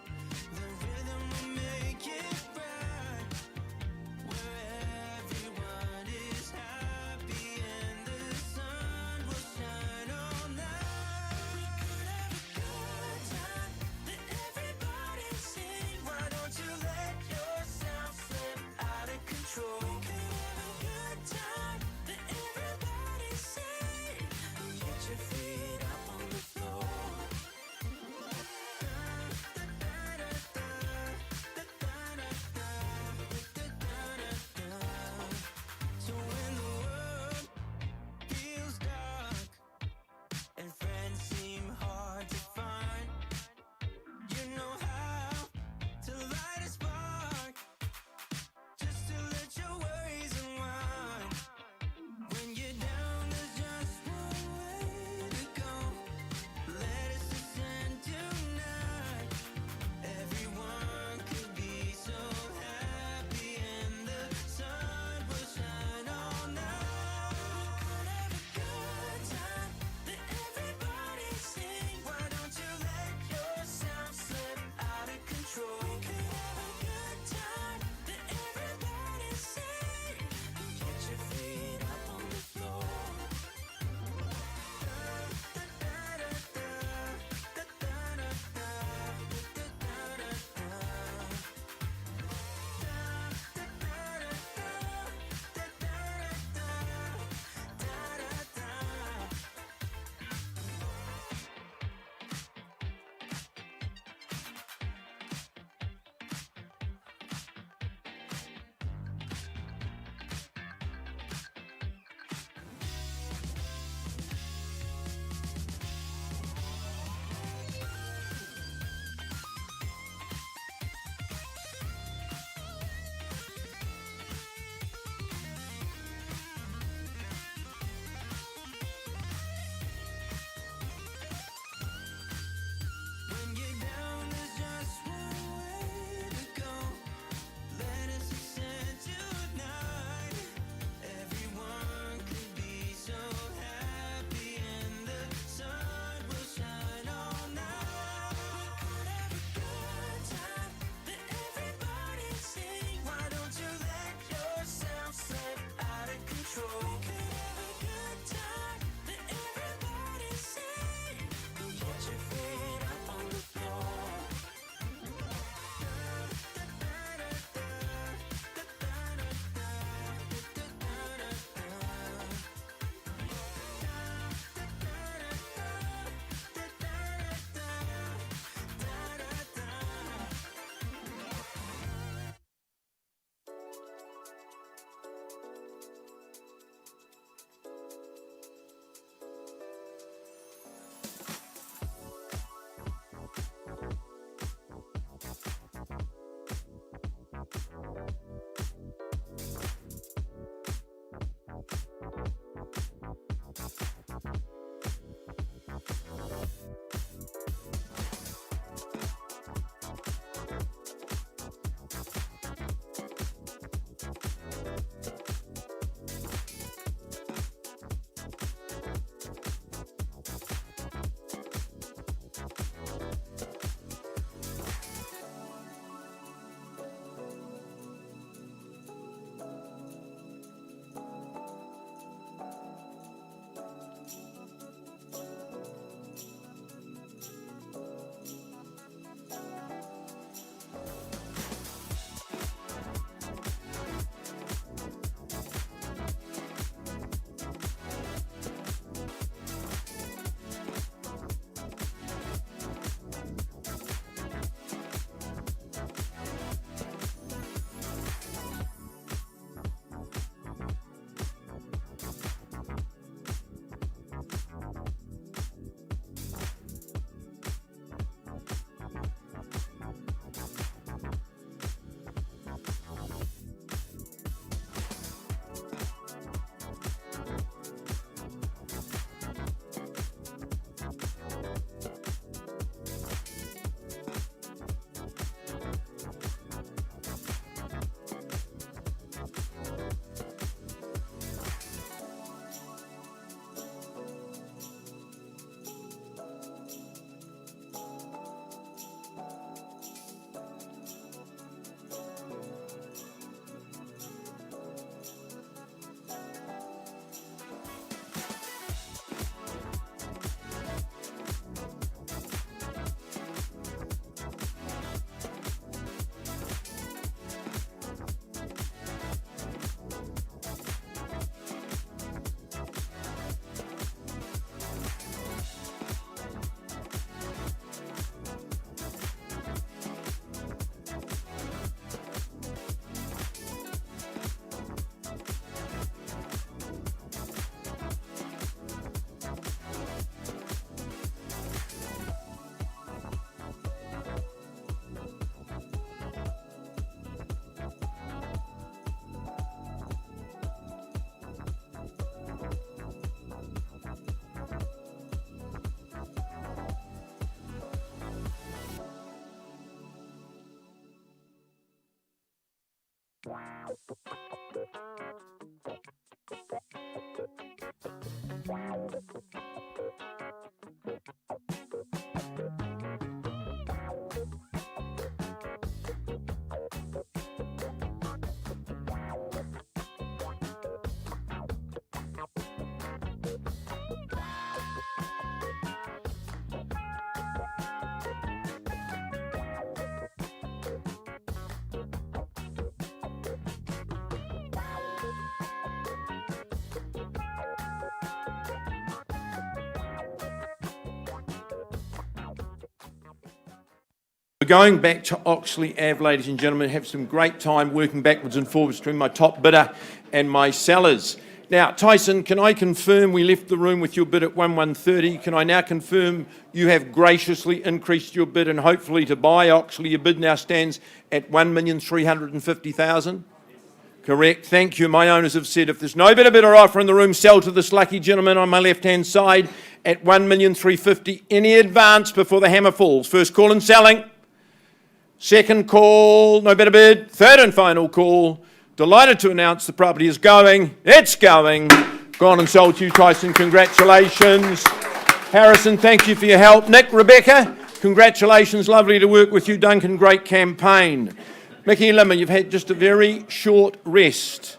S8: The rhythm will make it right. Where everyone is happy and the sun will shine all night. We could have a good time. Let everybody sing. Why don't you let yourself slip out of control? We could have a good time.
S2: We're going back to Oxley Ave, ladies and gentlemen, have some great time working backwards and forwards between my top bidder and my sellers. Now, Tyson, can I confirm we left the room with your bid at 1,130? Can I now confirm you have graciously increased your bid and hopefully to buy Oxley, your bid now stands at 1,350,000? Correct. Thank you. My owners have said if there's no better bidder offer in the room, sell to this lucky gentleman on my left-hand side at 1,350,000. Any advance before the hammer falls? First call and selling. Second call, no better bid. Third and final call. Delighted to announce the property is going. It's going. Gone and sold to you, Tyson. Congratulations. Harrison, thank you for your help. Nick, Rebecca, congratulations. Lovely to work with you. Duncan, great campaign. Mickey and Limmer, you've had just a very short rest.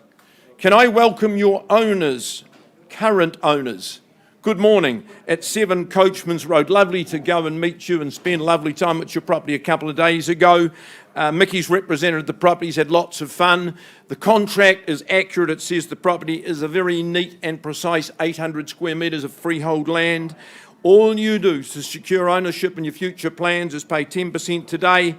S2: Can I welcome your owners, current owners? Good morning at 7 Coachman's Road. Lovely to go and meet you and spend lovely time at your property a couple of days ago. Mickey's represented the property. He's had lots of fun. The contract is accurate. It says the property is a very neat and precise 800 square metres of freehold land. All you do to secure ownership and your future plans is pay 10% today.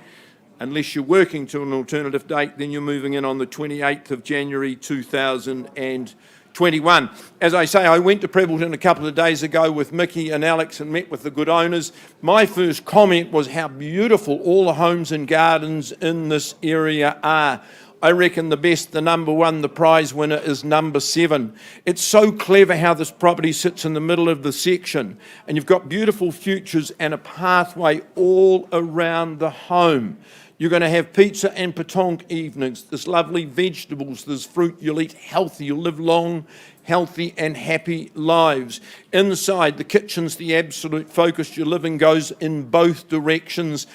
S2: Unless you're working to an alternative date, then you're moving in on the 28th of January 2021. As I say, I went to Prebbleton a couple of days ago with Mickey and Alex and met with the good owners. My first comment was how beautiful all the homes and gardens in this area are. I reckon the number one, the prize winner is number 7. It's so clever how this property sits in the middle of the section, and you've got beautiful futures and a pathway all around the home. You're going to have pizza and petanque evenings. There's lovely vegetables. There's fruit. You'll eat healthy. You'll live long, healthy and happy lives. Inside, the kitchen's the absolute focus. Your living goes in both directions.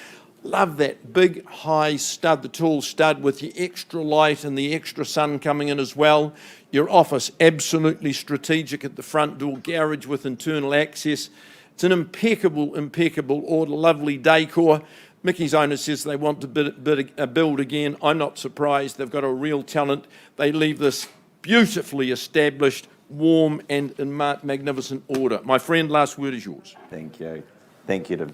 S2: Love that big, high stud, the tall stud with the extra light and the extra sun coming in as well. Your office, absolutely strategic at the front door. Garage with internal access. It's an impeccable, impeccable order. Lovely decor. Mickey's owner says they want to build again. I'm not surprised. They've got a real talent. They leave this beautifully established, warm and in magnificent order. My friend, last word is yours.
S3: Thank you. Thank you to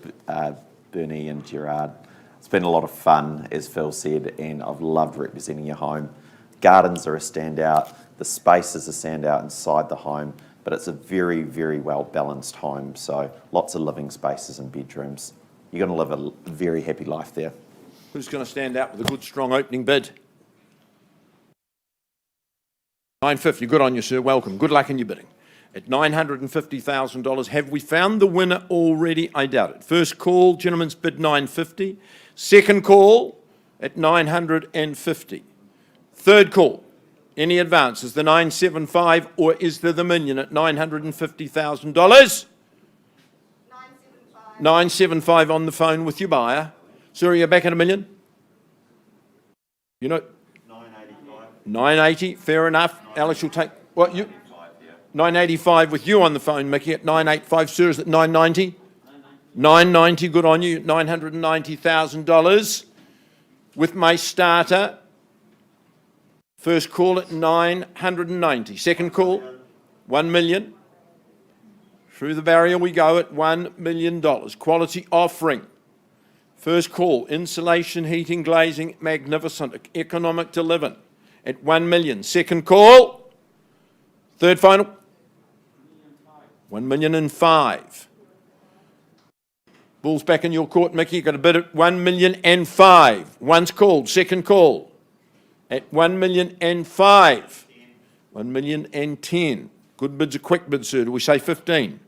S3: Bernie and Gerard. It's been a lot of fun, as Phil said, and I've loved representing your home. Gardens are a standout. The space is a standout inside the home, but it's a very, very well-balanced home, so lots of living spaces and bedrooms. You're going to live a very happy life there.
S2: Who's going to stand out with a good, strong opening bid? 950. Good on you, sir. Welcome. Good luck in your bidding. At $950,000, have we found the winner already? I doubt it. First call, gentleman's bid 950. Second call at 950. Third call. Any advance? Is the 975 or is there the million at $950,000? 975 on the phone with your buyer. Sir, are you back at $1 million? You know, 985. 980, fair enough. Alex will take what you 985 with you on the phone, Mickey, at 985. Sir, is it 990? 990, good on you. $990,000 with my starter. First call at 990. Second call, 1 million. Through the barrier we go at $1 million. Quality offering. First call, insulation, heating, glazing, magnificent, economic to live in at 1 million. Second call, third final, 1,000,005. Ball's back in your court, Mickey. You've got a bid at 1,000,005. Once called, second call at 1,000,005. 1,010,000. Good bid's a quick bid, sir. Do we say 15?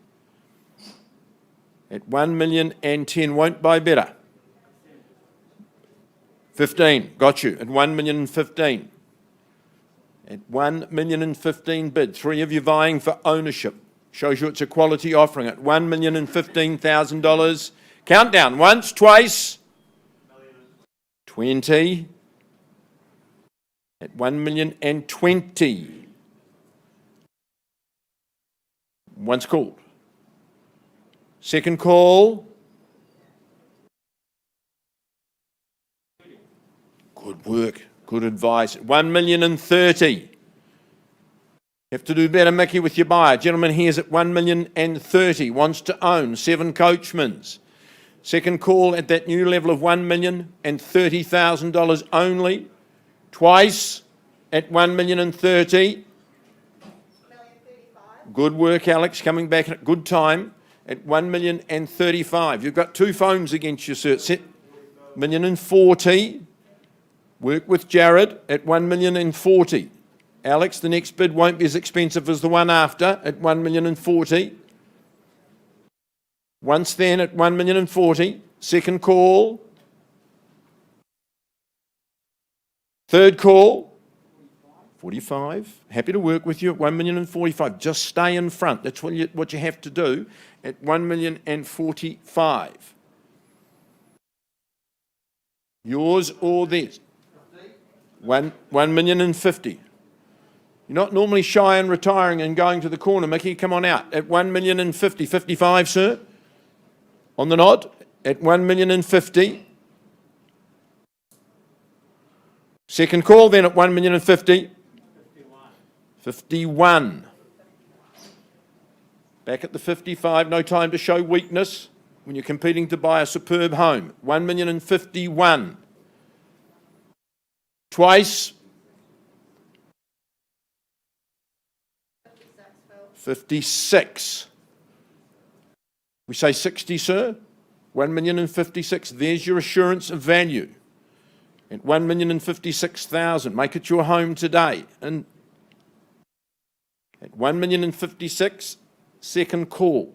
S2: At 1,010,000, won't buy better. 15, got you, at 1,015,000. at 1,015,000 bid. Three of you vying for ownership. Shows you it's a quality offering at $1,015,000. Countdown, once, twice. 20. At 1,020,000. Once called. Second call. Good work, good advice. 1,030,000. Have to do better, Mickey, with your buyer. Gentleman here's at 1,030,000. Wants to own 7 coachmans. Second call at that new level of $1,030,000 only. Twice at 1,030,000. Good work, Alex, coming back at a good time at 1,035,000. You've got 2 phones against you, sir. Set 1,040,000. Work with Jared at 1,040,000. Alex, the next bid won't be as expensive as the one after at 1,040,000. Once then at 1,040,000. Second call. Third call. 45. Happy to work with you at 1,045,000. Just stay in front. That's what you have to do at 1,045,000. Yours or theirs? 1,050,000. You're not normally shy and retiring and going to the corner, Mickey. Come on out at 1,050,000. 55, sir. On the nod at 1,050,000. Second call then at 1,050,000. 51. Back at the 55. No time to show weakness when you're competing to buy a superb home. 1,051,000. Twice. 56. We say 60, sir. 1,056,000. There's your assurance of value. At 1,056,000. Make it your home today. And at 1,056,000, second call.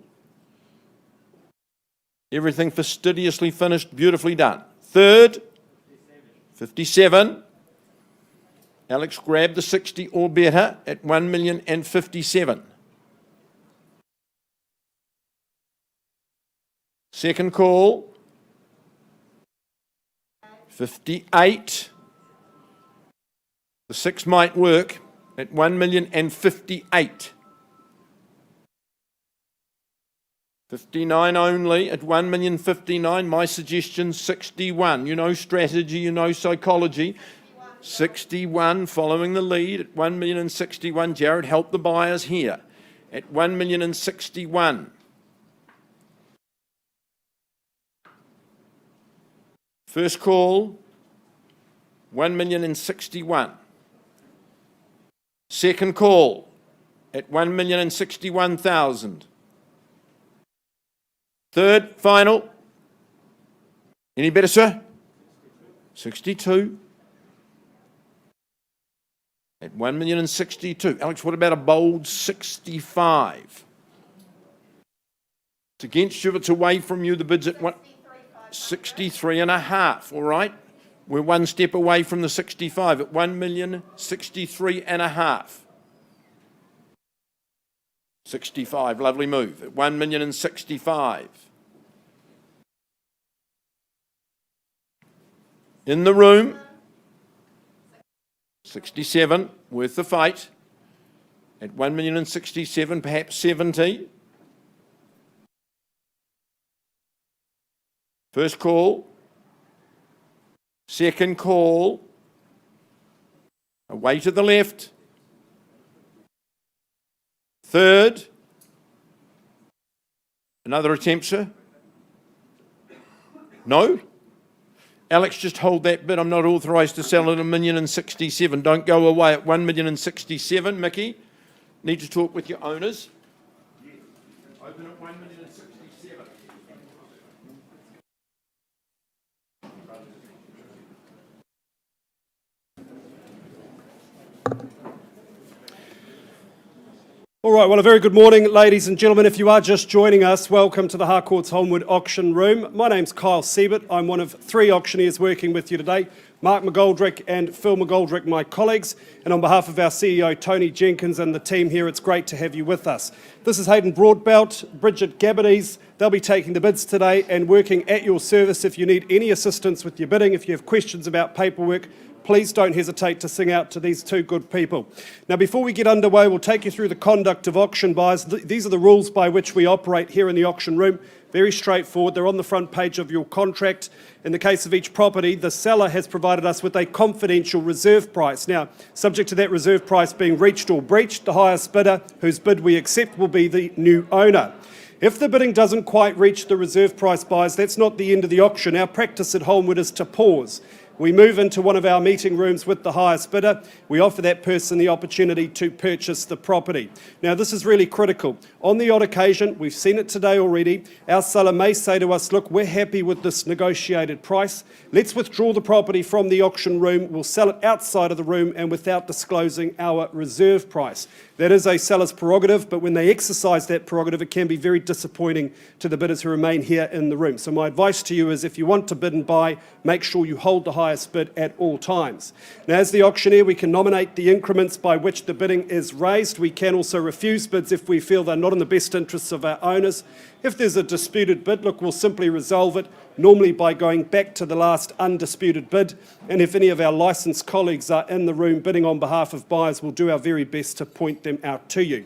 S2: Everything fastidiously finished, beautifully done. Third, 57. Alex grabbed the 60 or better at 1,057,000. Second call, 58. The 6 might work at 1,058,000. 59 only at 1,059,000. My suggestion, 61. You know strategy, you know psychology. 61 following the lead at 1,061,000. Jared, help the buyers here at 1,061,000. First call, 1,061,000. Second call at 1,061,000. Third, final. Any better, sir? 62. At 1,062,000. Alex, what about a bold 65? It's against you, it's away from you. The bid's at 63.5, all right? We're one step away from the 65 at 1,063,500. 65, lovely move at 1,065,000. In the room, 67, worth the fight. At 1,067,000, perhaps 70. First call. Second call. Away to the left. Third. Another attempt, sir? No? Alex, just hold that bid. I'm not authorised to sell at 1,067,000. Don't go away at 1,067,000. Mickey, need to talk with your owners. Open at 1,067,000.
S9: All right, well, a very good morning, ladies and gentlemen. If you are just joining us, welcome to the Harcourts Holmwood auction room. My name's Kyle Siebert. I'm one of 3 auctioneers working with you today. Mark McGoldrick and Phil McGoldrick, my colleagues. And on behalf of our CEO, Tony Jenkins, and the team here, it's great to have you with us. This is Hayden Broadbelt, Bridget Gabadese. They'll be taking the bids today and working at your service if you need any assistance with your bidding, if you have questions about paperwork. Please don't hesitate to sing out to these 2 good people. Now, before we get underway, we'll take you through the conduct of auction buyers. These are the rules by which we operate here in the auction room. Very straightforward. They're on the front page of your contract. In the case of each property, the seller has provided us with a confidential reserve price. Now, subject to that reserve price being reached or breached, the highest bidder, whose bid we accept, will be the new owner. If the bidding doesn't quite reach the reserve price, buyers, that's not the end of the auction. Our practice at Holmwood is to pause. We move into one of our meeting rooms with the highest bidder. We offer that person the opportunity to purchase the property. Now, this is really critical. On the odd occasion, we've seen it today already, our seller may say to us, look, we're happy with this negotiated price. Let's withdraw the property from the auction room. We'll sell it outside of the room and without disclosing our reserve price. That is a seller's prerogative, but when they exercise that prerogative, it can be very disappointing to the bidders who remain here in the room. So my advice to you is if you want to bid and buy, make sure you hold the highest bid at all times. Now, as the auctioneer, we can nominate the increments by which the bidding is raised. We can also refuse bids if we feel they're not in the best interests of our owners. If there's a disputed bid, look, we'll simply resolve it, normally by going back to the last undisputed bid. And if any of our licensed colleagues are in the room bidding on behalf of buyers, we'll do our very best to point them out to you.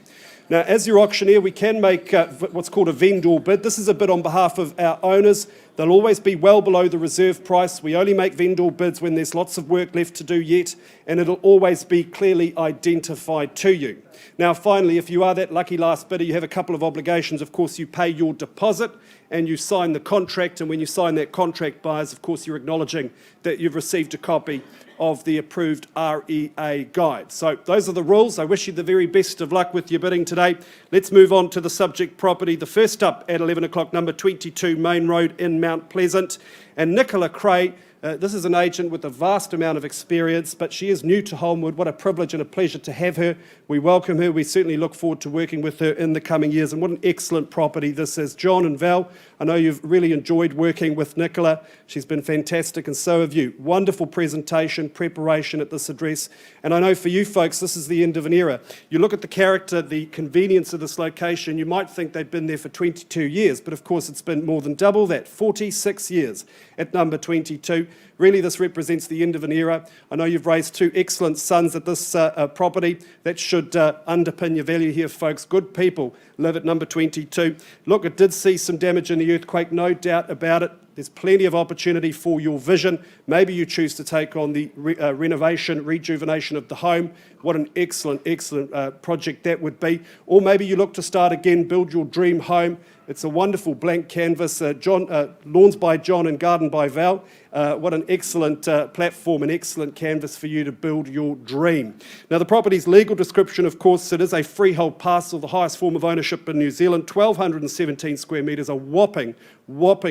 S9: Now, as your auctioneer, we can make what's called a vendor bid. This is a bid on behalf of our owners. They'll always be well below the reserve price. We only make vendor bids when there's lots of work left to do yet, and it'll always be clearly identified to you. Now, finally, if you are that lucky last bidder, you have a couple of obligations. Of course, you pay your deposit and you sign the contract, and when you sign that contract, buyers, of course, you're acknowledging that you've received a copy of the approved REA guide. So those are the rules. I wish you the very best of luck with your bidding today. Let's move on to the subject property. The first up at 11 o'clock, number 22 Main Road in Mount Pleasant. And Nicola Cray, this is an agent with a vast amount of experience, but she is new to Holmwood. What a privilege and a pleasure to have her. We welcome her. We certainly look forward to working with her in the coming years. And what an excellent property this is. John and Val, I know you've really enjoyed working with Nicola. She's been fantastic, and so have you. Wonderful presentation, preparation at this address. And I know for you folks, this is the end of an era. You look at the character, the convenience of this location, you might think they've been there for 22 years, but of course it's been more than double that, 46 years at number 22. Really, this represents the end of an era. I know you've raised 2 excellent sons at this property. That should underpin your value here, folks. Good people live at number 22. Look, it did see some damage in the earthquake, no doubt about it. There's plenty of opportunity for your vision. Maybe you choose to take on the renovation, rejuvenation of the home. What an excellent, excellent project that would be. Or maybe you look to start again, build your dream home. It's a wonderful blank canvas. Lawns by John and Garden by Val. What an excellent platform, an excellent canvas for you to build your dream. Now, the property's legal description, of course, it is a freehold parcel, the highest form of ownership in New Zealand, 1,217 square metres, a whopping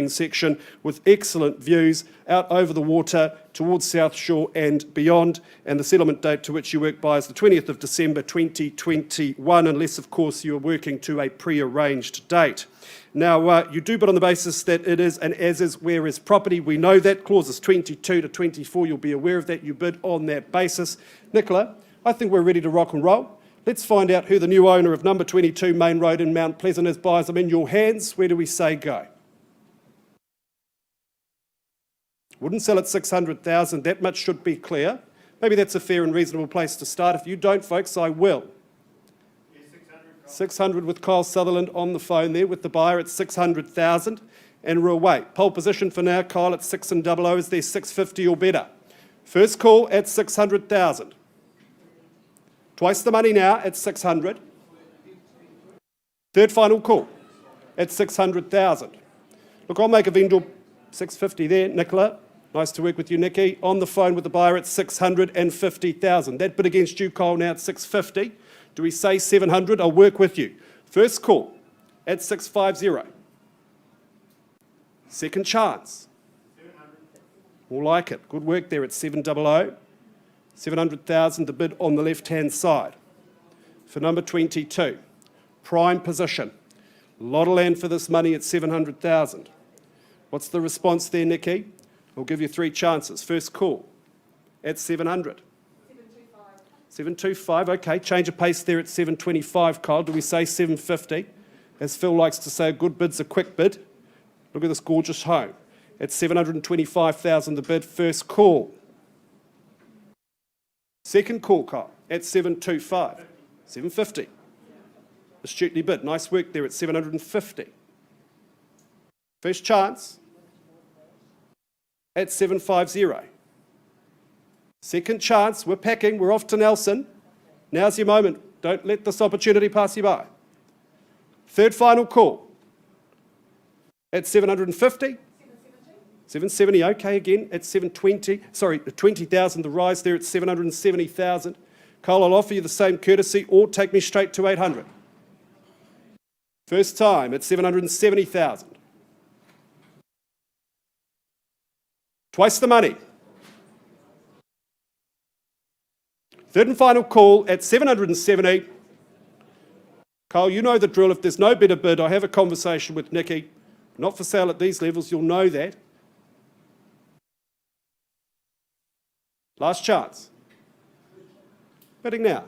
S9: section with excellent views out over the water towards South Shore and beyond. And the settlement date to which you work by is the 20th of December 2021, unless, of course, you are working to a pre-arranged date. Now, you do bid on the basis that it is an as-is, where-is property. We know that. Clauses 22 to 24, you'll be aware of that. You bid on that basis. Nicola, I think we're ready to rock and roll. Let's find out who the new owner of number 22 Main Road in Mount Pleasant is. Buyers, I'm in your hands. Where do we say go? Wouldn't sell at 600,000. That much should be clear. Maybe that's a fair and reasonable place to start. If you don't, folks, I will. 600 with Kyle Sutherland on the phone there with the buyer at 600,000, and we're away. Pole position for now, Kyle at 6 and 00. Is there 650 or better? First call at 600,000. Twice the money now at 600. Third final call at 600,000. Look, I'll make a vendor 650 there, Nicola. Nice to work with you, Nikki. On the phone with the buyer at 650,000. That bid against you, Kyle, now at 650. Do we say 700? I'll work with you. First call at 650. Second chance. 700. More like it. Good work there at 700. 700,000, the bid on the left-hand side. For number 22. Prime position. A lot of land for this money at 700,000. What's the response there, Nikki? I'll give you 3 chances. First call at 700. 725, okay. Change of pace there at 725, Kyle. Do we say 750? As Phil likes to say, a good bid's a quick bid. Look at this gorgeous home. At 725,000 the bid. First call. Second call, Kyle, at 725. 750. Astutely bid. Nice work there at 750. First chance at 750. Second chance, we're packing, we're off to Nelson. Now's your moment. Don't let this opportunity pass you by. Third final call at 750. 770, okay, again at 720. Sorry, 20,000, the rise there at 770,000. Cole, I'll offer you the same courtesy or take me straight to 800. First time at 770,000. Twice the money. Third and final call at 770. Kyle, you know the drill. If there's no better bid, I have a conversation with Nikki. Not for sale at these levels, you'll know that. Last chance. Bidding now.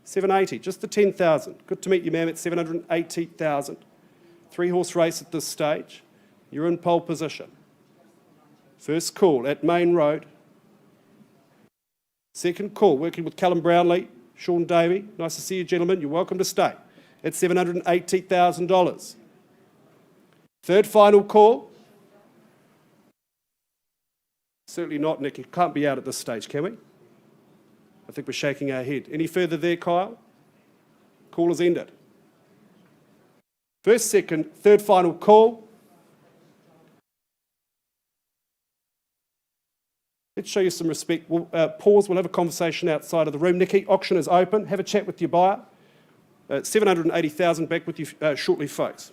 S9: 780, just the 10,000. Good to meet you, ma'am, at 780,000. 3-horse race at this stage. You're in pole position. First call at Main Road. Second call, working with Callum Brownlee, Sean Davey. Nice to see you, gentlemen. You're welcome to stay at $780,000. Third final call. Certainly not, Nick. You can't be out at this stage, can we? I think we're shaking our head. Any further there, Kyle? Call is ended. First, second, third final call. Let's show you some respect. We'll pause. We'll have a conversation outside of the room. Nikki, auction is open. Have a chat with your buyer. 780,000 back with you shortly, folks.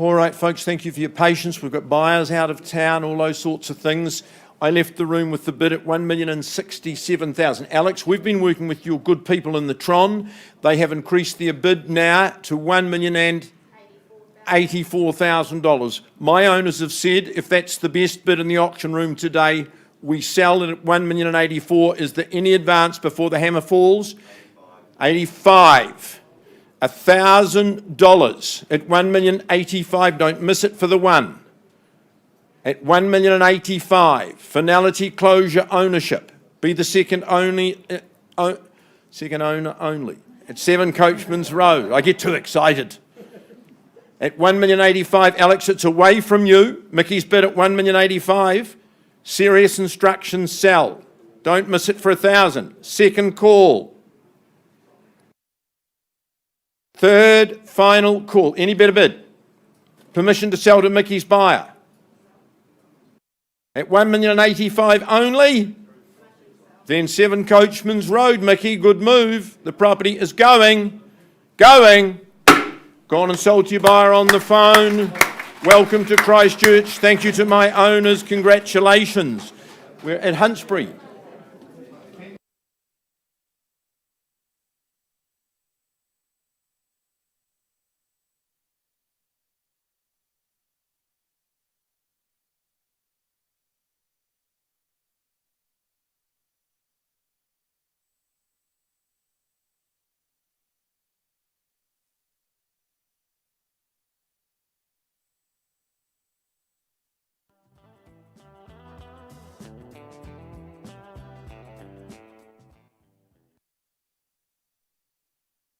S2: All right, folks, thank you for your patience. We've got buyers out of town, all those sorts of things. I left the room with the bid at 1,067,000. Alex, we've been working with your good people in the Tron. They have increased their bid now to $1,084,000. My owners have said if that's the best bid in the auction room today, we sell it at $1,084,000. Is there any advance before the hammer falls? 85. $1,000 at $1,085,000. Don't miss it for the one. At $1,085,000. Finality, closure, ownership. Be the second owner only. At 7 Coachman's Road. I get too excited. At $1,085,000. Alex, it's away from you. Mickey's bid at $1,085,000. Serious instructions, sell. Don't miss it for $1,000. Second call. Third, final call. Any better bid? Permission to sell to Mickey's buyer. At $1,085,000 only? Then 7 Coachman's Road, Mickey, good move. The property is going. Gone and sold to your buyer on the phone. Welcome to Christchurch. Thank you to my owners. Congratulations. We're at Huntsbury.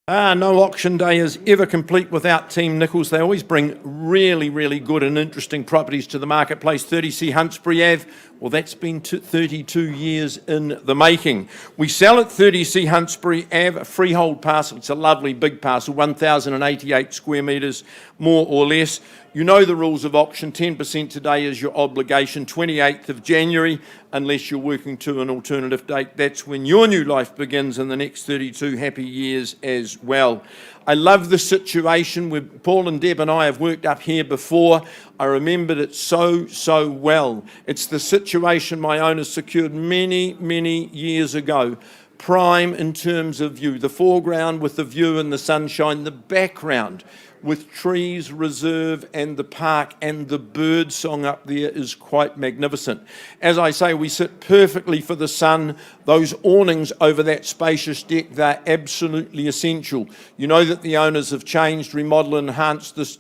S2: No auction day is ever complete without Team Nichols. They always bring really, really good and interesting properties to the marketplace. 30C Huntsbury Ave, well, that's been 32 years in the making. We sell at 30C Huntsbury Ave, a freehold parcel. It's a lovely big parcel, 1,088 square metres, more or less. You know the rules of auction. 10% today is your obligation. 28th of January, unless you're working to an alternative date, that's when your new life begins in the next 32 happy years as well. I love the situation where Paul and Deb and I have worked up here before. I remembered it so well. It's the situation my owners secured many years ago. Prime in terms of view. The foreground with the view and the sunshine, the background with trees, reserve and the park, and the bird song up there is quite magnificent. As I say, we sit perfectly for the sun. Those awnings over that spacious deck, they're absolutely essential. You know that the owners have changed, remodeled, enhanced this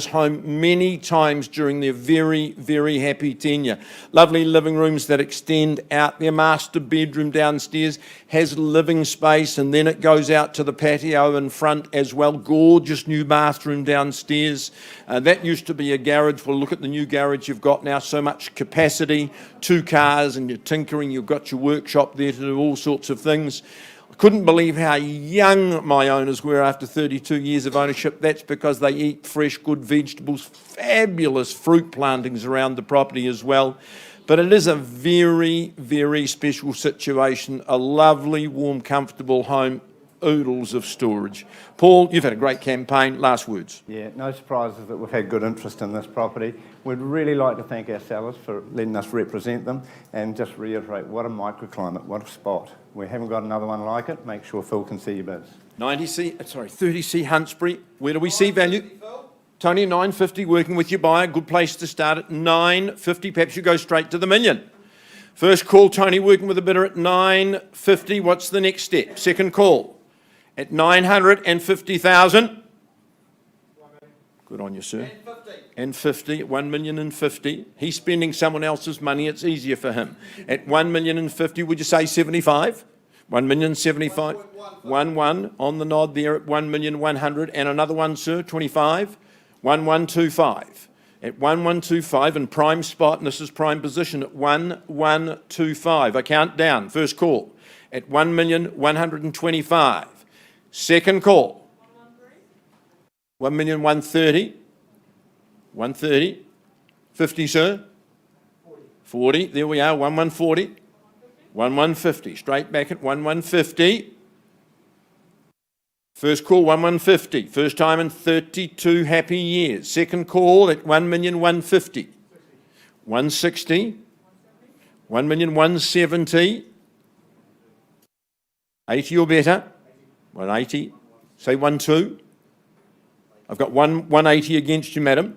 S2: home many times during their very happy tenure. Lovely living rooms that extend out. Their master bedroom downstairs has living space, and then it goes out to the patio in front as well. Gorgeous new bathroom downstairs. That used to be a garage. Well, look at the new garage you've got now. So much capacity, 2 cars, and you're tinkering. You've got your workshop there to do all sorts of things. I couldn't believe how young my owners were after 32 years of ownership. That's because they eat fresh, good vegetables, fabulous fruit plantings around the property as well. But it is a very special situation, a lovely, warm, comfortable home, oodles of storage. Paul, you've had a great campaign. Last words.
S10: Yeah, no surprises that we've had good interest in this property. We'd really like to thank our sellers for letting us represent them, and just reiterate, what a microclimate, what a spot. We haven't got another one like it. Make sure Phil can see your bids.
S2: 30C Huntsbury. Where do we see value? Tony, 950, working with your buyer. Good place to start at 950. Perhaps you go straight to the million. First call, Tony, working with a bidder at 950. What's the next step? Second call at 950,000. Good on you, sir. And 50 at 1,050,000. He's spending someone else's money. It's easier for him. At 1,050,000, would you say 75? 1,075,000. 1 on the nod there at 1,100,000. And another one, sir, 25. 1125. At 1125 and prime spot, and this is prime position at 1125. I count down. First call at 1,125,000. Second call. 1,130,000. 130. 50, sir. 40. There we are. 1140. 1150. Straight back at 1150. First call, 1,150. First time in 32 happy years. Second call at 1,150,000. 160. 1,170,000. 80 or better. 180. Say 12. I've got 180 against you, madam.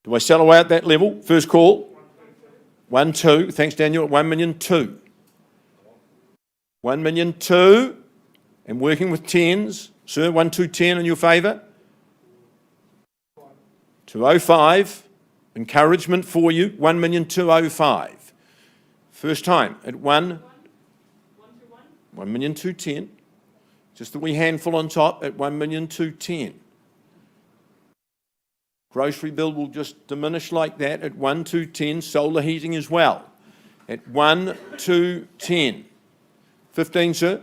S2: Do I sell away at that level? First call. 1-2. Thanks, Daniel. 1,200,000. 1,200,000. And working with tens. Sir, 1-2-10 in your favour. 205. Encouragement for you. 1,205,000. First time at 1,210,000. Just a wee handful on top at 1,210,000. Grocery bill will just diminish like that at 1,210,000. Solar heating as well at 1,210,000. 15, sir.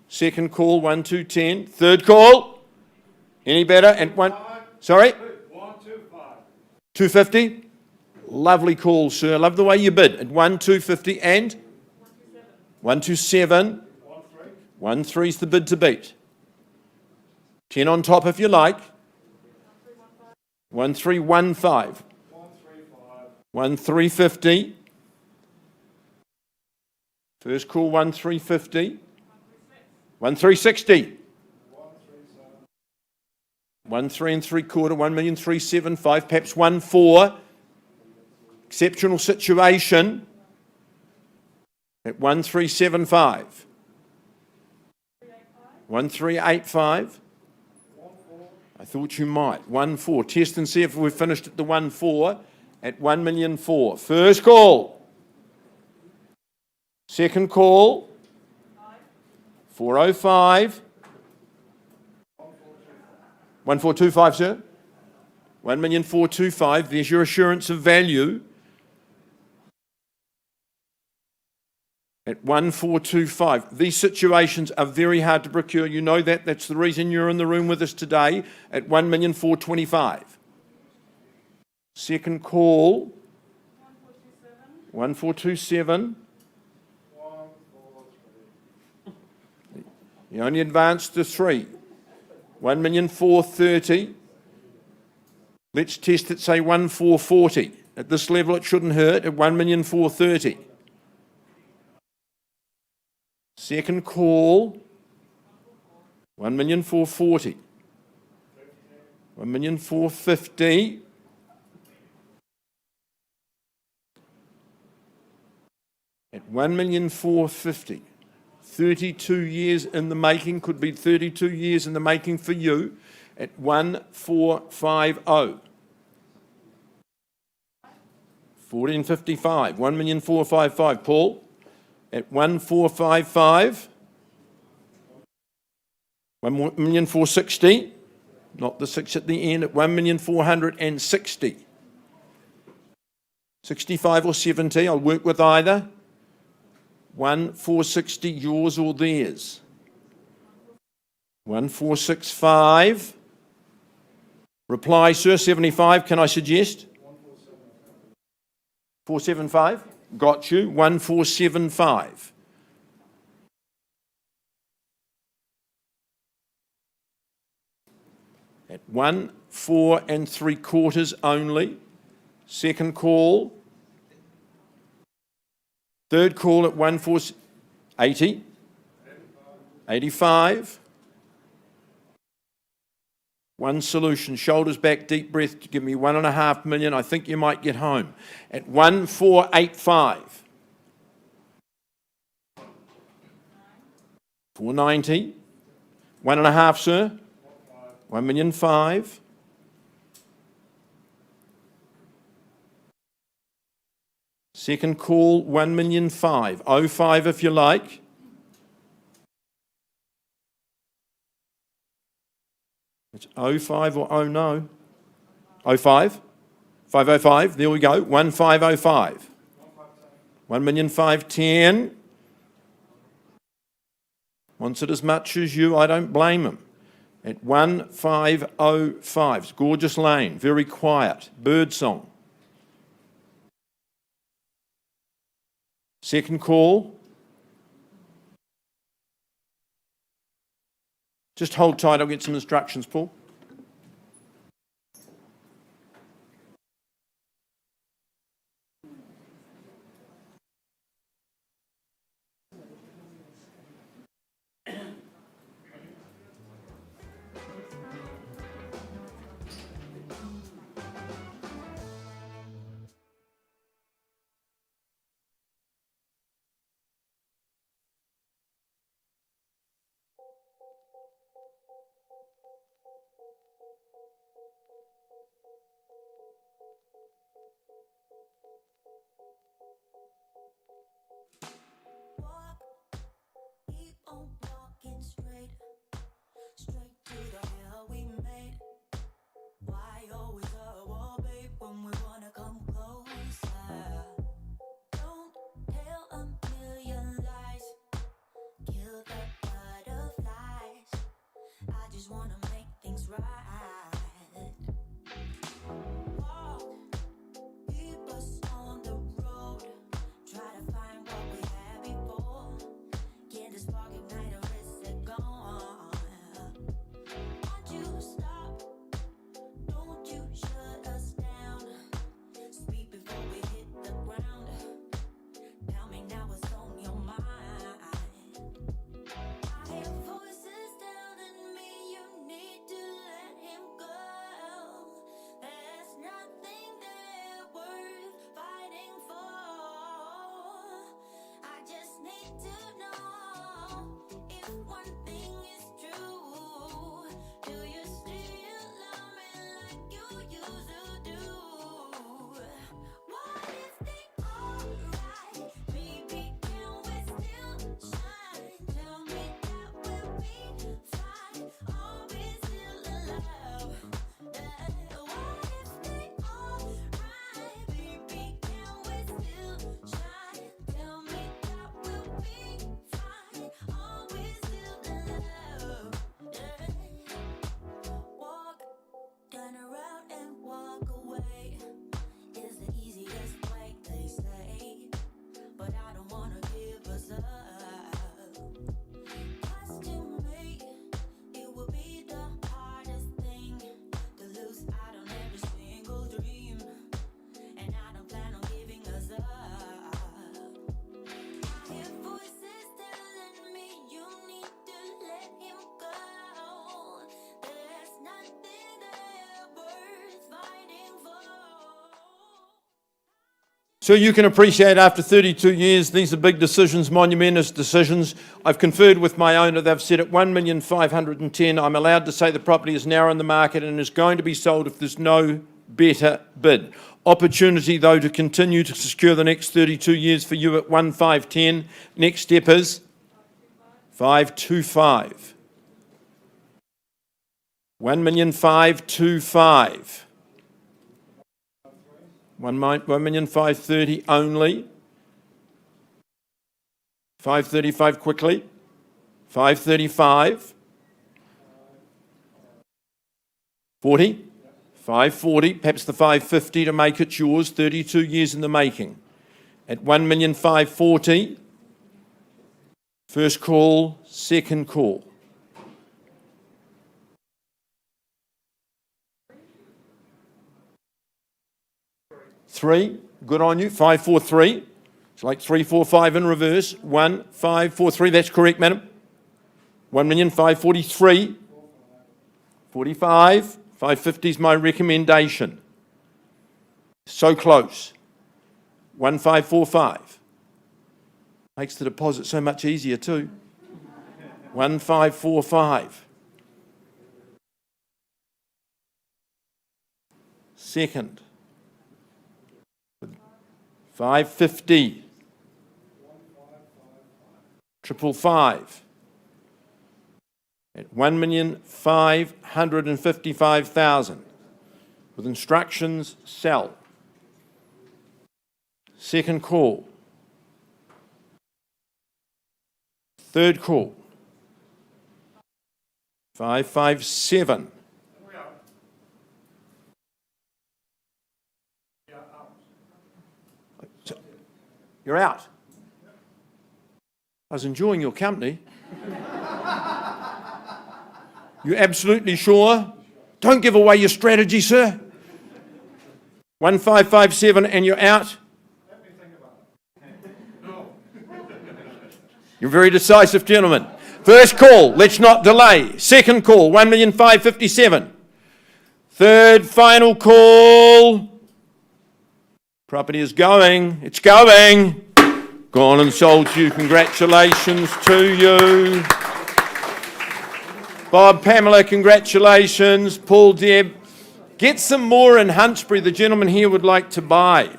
S2: Second call, 1,210,000. Third call. Any better? And one. Sorry. 250. Lovely call, sir. Love the way you bid at 1,250 and 127. 1-3's the bid to beat. 10 on top if you like. 1,315. 1,350. First call, 1,350. 1,360. 1,3 3/4. 1,375,000. Perhaps 1,4. Exceptional situation at 1,375. 1,385. I thought you might. 1,4. Test and see if we've finished at the 1,4 at 1,400,000. First call. Second call. 405. 1,425, sir. 1,425,000. There's your assurance of value. At 1,425. These situations are very hard to procure. You know that. That's the reason you're in the room with us today at 1,425,000. Second call. 1,427. You only advanced to 3. 1,430,000. Let's test it, say 1,440,000. At this level, it shouldn't hurt at 1,430,000. Second call, 1,440,000. 1,450,000. At 1,450,000. 32 years in the making, could be 32 years in the making for you at 1,450,000. 1,455,000. 1,455,000. Paul? At 1,455,000. 1,460,000. Not the 6 at the end. At 1,460,000. 65 or 70. I'll work with either. 1,460,000. Yours or theirs. 1,465,000. Reply, sir. 75. Can I suggest? 475. Got you. 1,475. At 1,4 3/4 only. Second call. Third call at 1,480. 85. One solution, shoulders back, deep breath, to give me 1.5 million. I think you might get home. At 1,485. 490. 1.5, sir. 1,500,000. Second call, 1,500,000. 05 if you like. It's 05 or oh no. 05. 505. There we go. 1,505. 1,510,000. Wants it as much as you. I don't blame him. At 1,505. It's gorgeous lane. Very quiet. Bird song. Second call. Just hold tight, I'll get some instructions, Paul.
S1: Keep on walking straight, straight to the hell we made. Why always a wall, babe, when we wanna come closer? Don't tell a million lies, kill the butterflies. I just wanna make things right. Walk, keep us on the road, try to find what we had before. Can this spark ignite or is it gone? Won't you stop? Don't you shut us down. Speak before we hit the ground. Tell me now what's on your mind. I hear voices telling me you need to let him go. There's nothing there worth fighting for. I just need to know if one thing is true. Do you still love me like you used to do? What if they alright? Baby, can we still shine? Tell me that we'll be fine. Are we still in love? What if they alright? Baby, can we still shine? Tell me that we'll be fine. Are we still in love? Walk, turn around and walk away is the easiest way, they say. But I don't wanna give us up. 'Cause to me, it would be the hardest thing to lose out on every single dream. And I don't plan on giving us up. I hear voices telling me you need to let him go. There's nothing there worth fighting for.
S2: So you can appreciate after 32 years, these are big decisions, monumentous decisions. I've conferred with my owner. They've said at 1,510,000, I'm allowed to say the property is now on the market and is going to be sold if there's no better bid. Opportunity, though, to continue to secure the next 32 years for you at 1,510. Next step is 525. 1,525. 1,530,000 only. 535 quickly. 535. 40. 540, perhaps the 550 to make it yours, 32 years in the making. At 1,540,000, first call, second call. Three, good on you, 543. It's like 345 in reverse. 1,543, that's correct, madam. 1,543,000. 45, 550 is my recommendation. So close. 1,545. Makes the deposit so much easier too. 1,545. Second. 550. 555. At 1,555,000. With instructions, sell. Second call. Third call. 557. You're out. I was enjoying your company. You absolutely sure? Don't give away your strategy, sir. 1557 and you're out. You're very decisive, gentlemen. First call, let's not delay. Second call, 1,557,000. Third final call. Property is going. It's going. Gone and sold to you. Congratulations to you. Bob, Pamela, congratulations. Paul, Deb. Get some more in Huntsbury. The gentleman here would like to buy.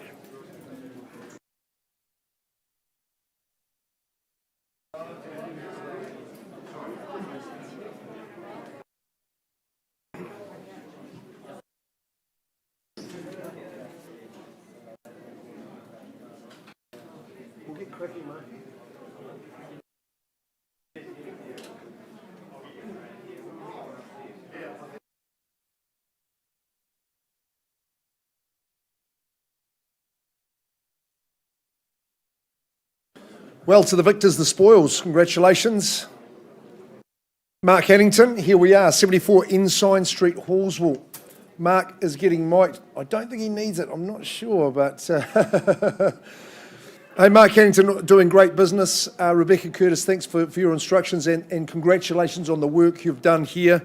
S4: Well, to the victors, the spoils. Congratulations. Mark Hannington, here we are, 74 Ensign Street, Hallswell. Mark is getting mic'd. I don't think he needs it, I'm not sure, but... Hey, Mark Hannington, doing great business. Rebecca Curtis, thanks for your instructions and congratulations on the work you've done here.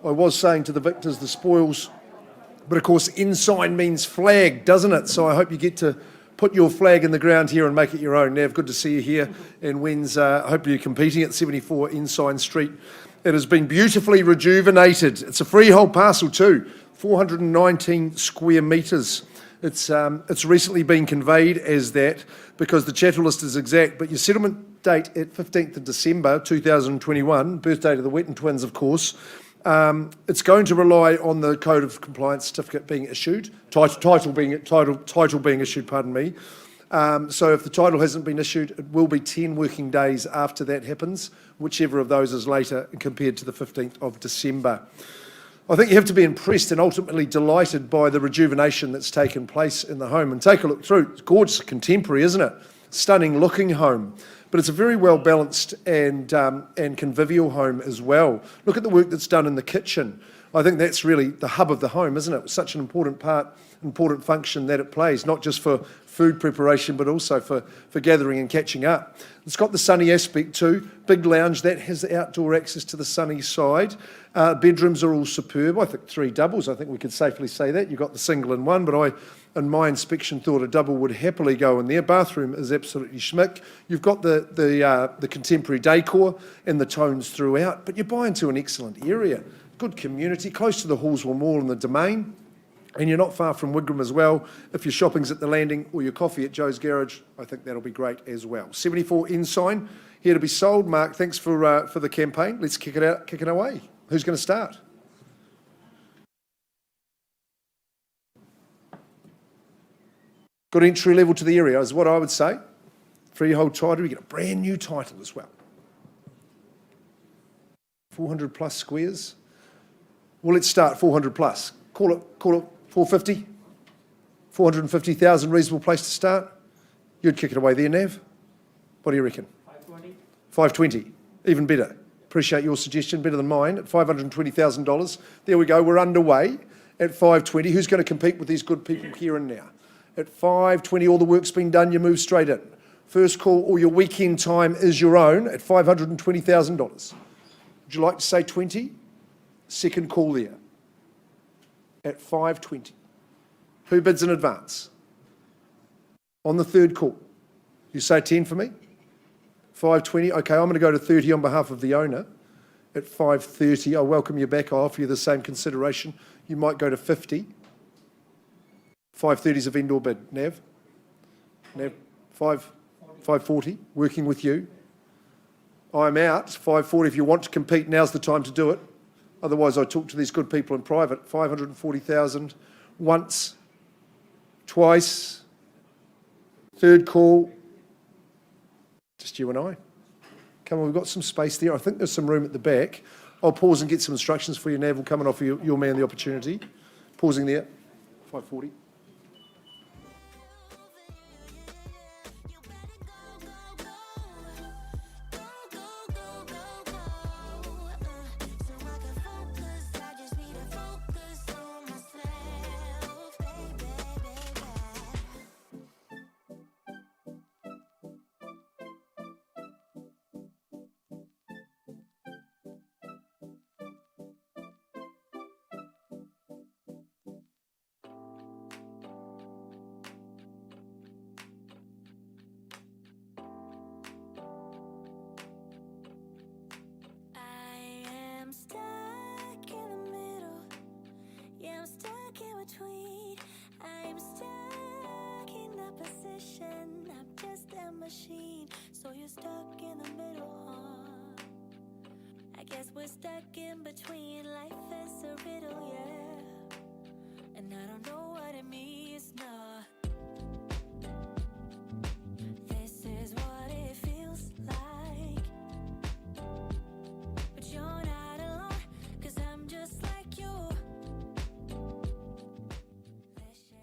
S4: I was saying to the victors, the spoils, but of course, ensign means flag, doesn't it? So I hope you get to put your flag in the ground here and make it your own. Nav, good to see you here. And Wens, I hope you're competing at 74 Ensign Street. It has been beautifully rejuvenated. It's a freehold parcel too, 419 square metres. It's recently been conveyed as that because the chattel list is exact, but your settlement date at 15th of December 2021, birthday to the Wetton twins, of course, it's going to rely on the Code of Compliance certificate being issued, title being issued, pardon me. So if the title hasn't been issued, it will be 10 working days after that happens, whichever of those is later compared to the 15th of December. I think you have to be impressed and ultimately delighted by the rejuvenation that's taken place in the home. And take a look through. It's gorgeous, contemporary, isn't it? Stunning looking home. But it's a very well balanced and convivial home as well. Look at the work that's done in the kitchen. I think that's really the hub of the home, isn't it? It's such an important function that it plays, not just for food preparation, but also for gathering and catching up. It's got the sunny aspect too. Big lounge, that has outdoor access to the sunny side. Bedrooms are all superb. I think 3 doubles, I think we could safely say that. You've got the single in one, but I, in my inspection, thought a double would happily go in there. Bathroom is absolutely schmick. You've got the contemporary decor and the tones throughout, but you're buying to an excellent area. Good community, close to the Hallswell Mall and the Domain. And you're not far from Wigram as well. If your shopping's at the Landing or your coffee at Joe's Garage, I think that'll be great as well. 74 Ensign, here to be sold. Mark, thanks for the campaign. Let's kick it away. Who's going to start? Good entry level to the area is what I would say. Freehold title, you get a brand new title as well. 400 plus squares. Well, let's start 400 plus. Call it 450, 450,000, reasonable place to start. You'd kick it away there, Nav. What do you reckon? 520. 520, even better. Appreciate your suggestion, better than mine, at $520,000. There we go, we're underway at 520. Who's going to compete with these good people here and now? At 520, all the work's been done, you move straight in. First call, all your weekend time is your own at $520,000. Would you like to say 20? Second call there. At 520. Who bids in advance? On the third call. You say 10 for me? 520. Okay, I'm going to go to 30 on behalf of the owner. At 530, I welcome you back. I'll offer you the same consideration. You might go to 50. 530 is a vendor bid. Nav? 540, working with you. I'm out. 540, if you want to compete, now's the time to do it. Otherwise, I talk to these good people in private. 540,000 once, twice, third call. Just you and I. Come on, we've got some space there. I think there's some room at the back. I'll pause and get some instructions for you, Nav. We'll come and offer your man the opportunity. Pausing there. 540.
S1: in between. I'm stuck in a position. I'm just a machine. So you're stuck in the middle, huh? I guess we're stuck in between. Life is a riddle, yeah. And I don't know what it means, no. This is what it feels like. But you're not alone, 'cause I'm just like you. Let's share.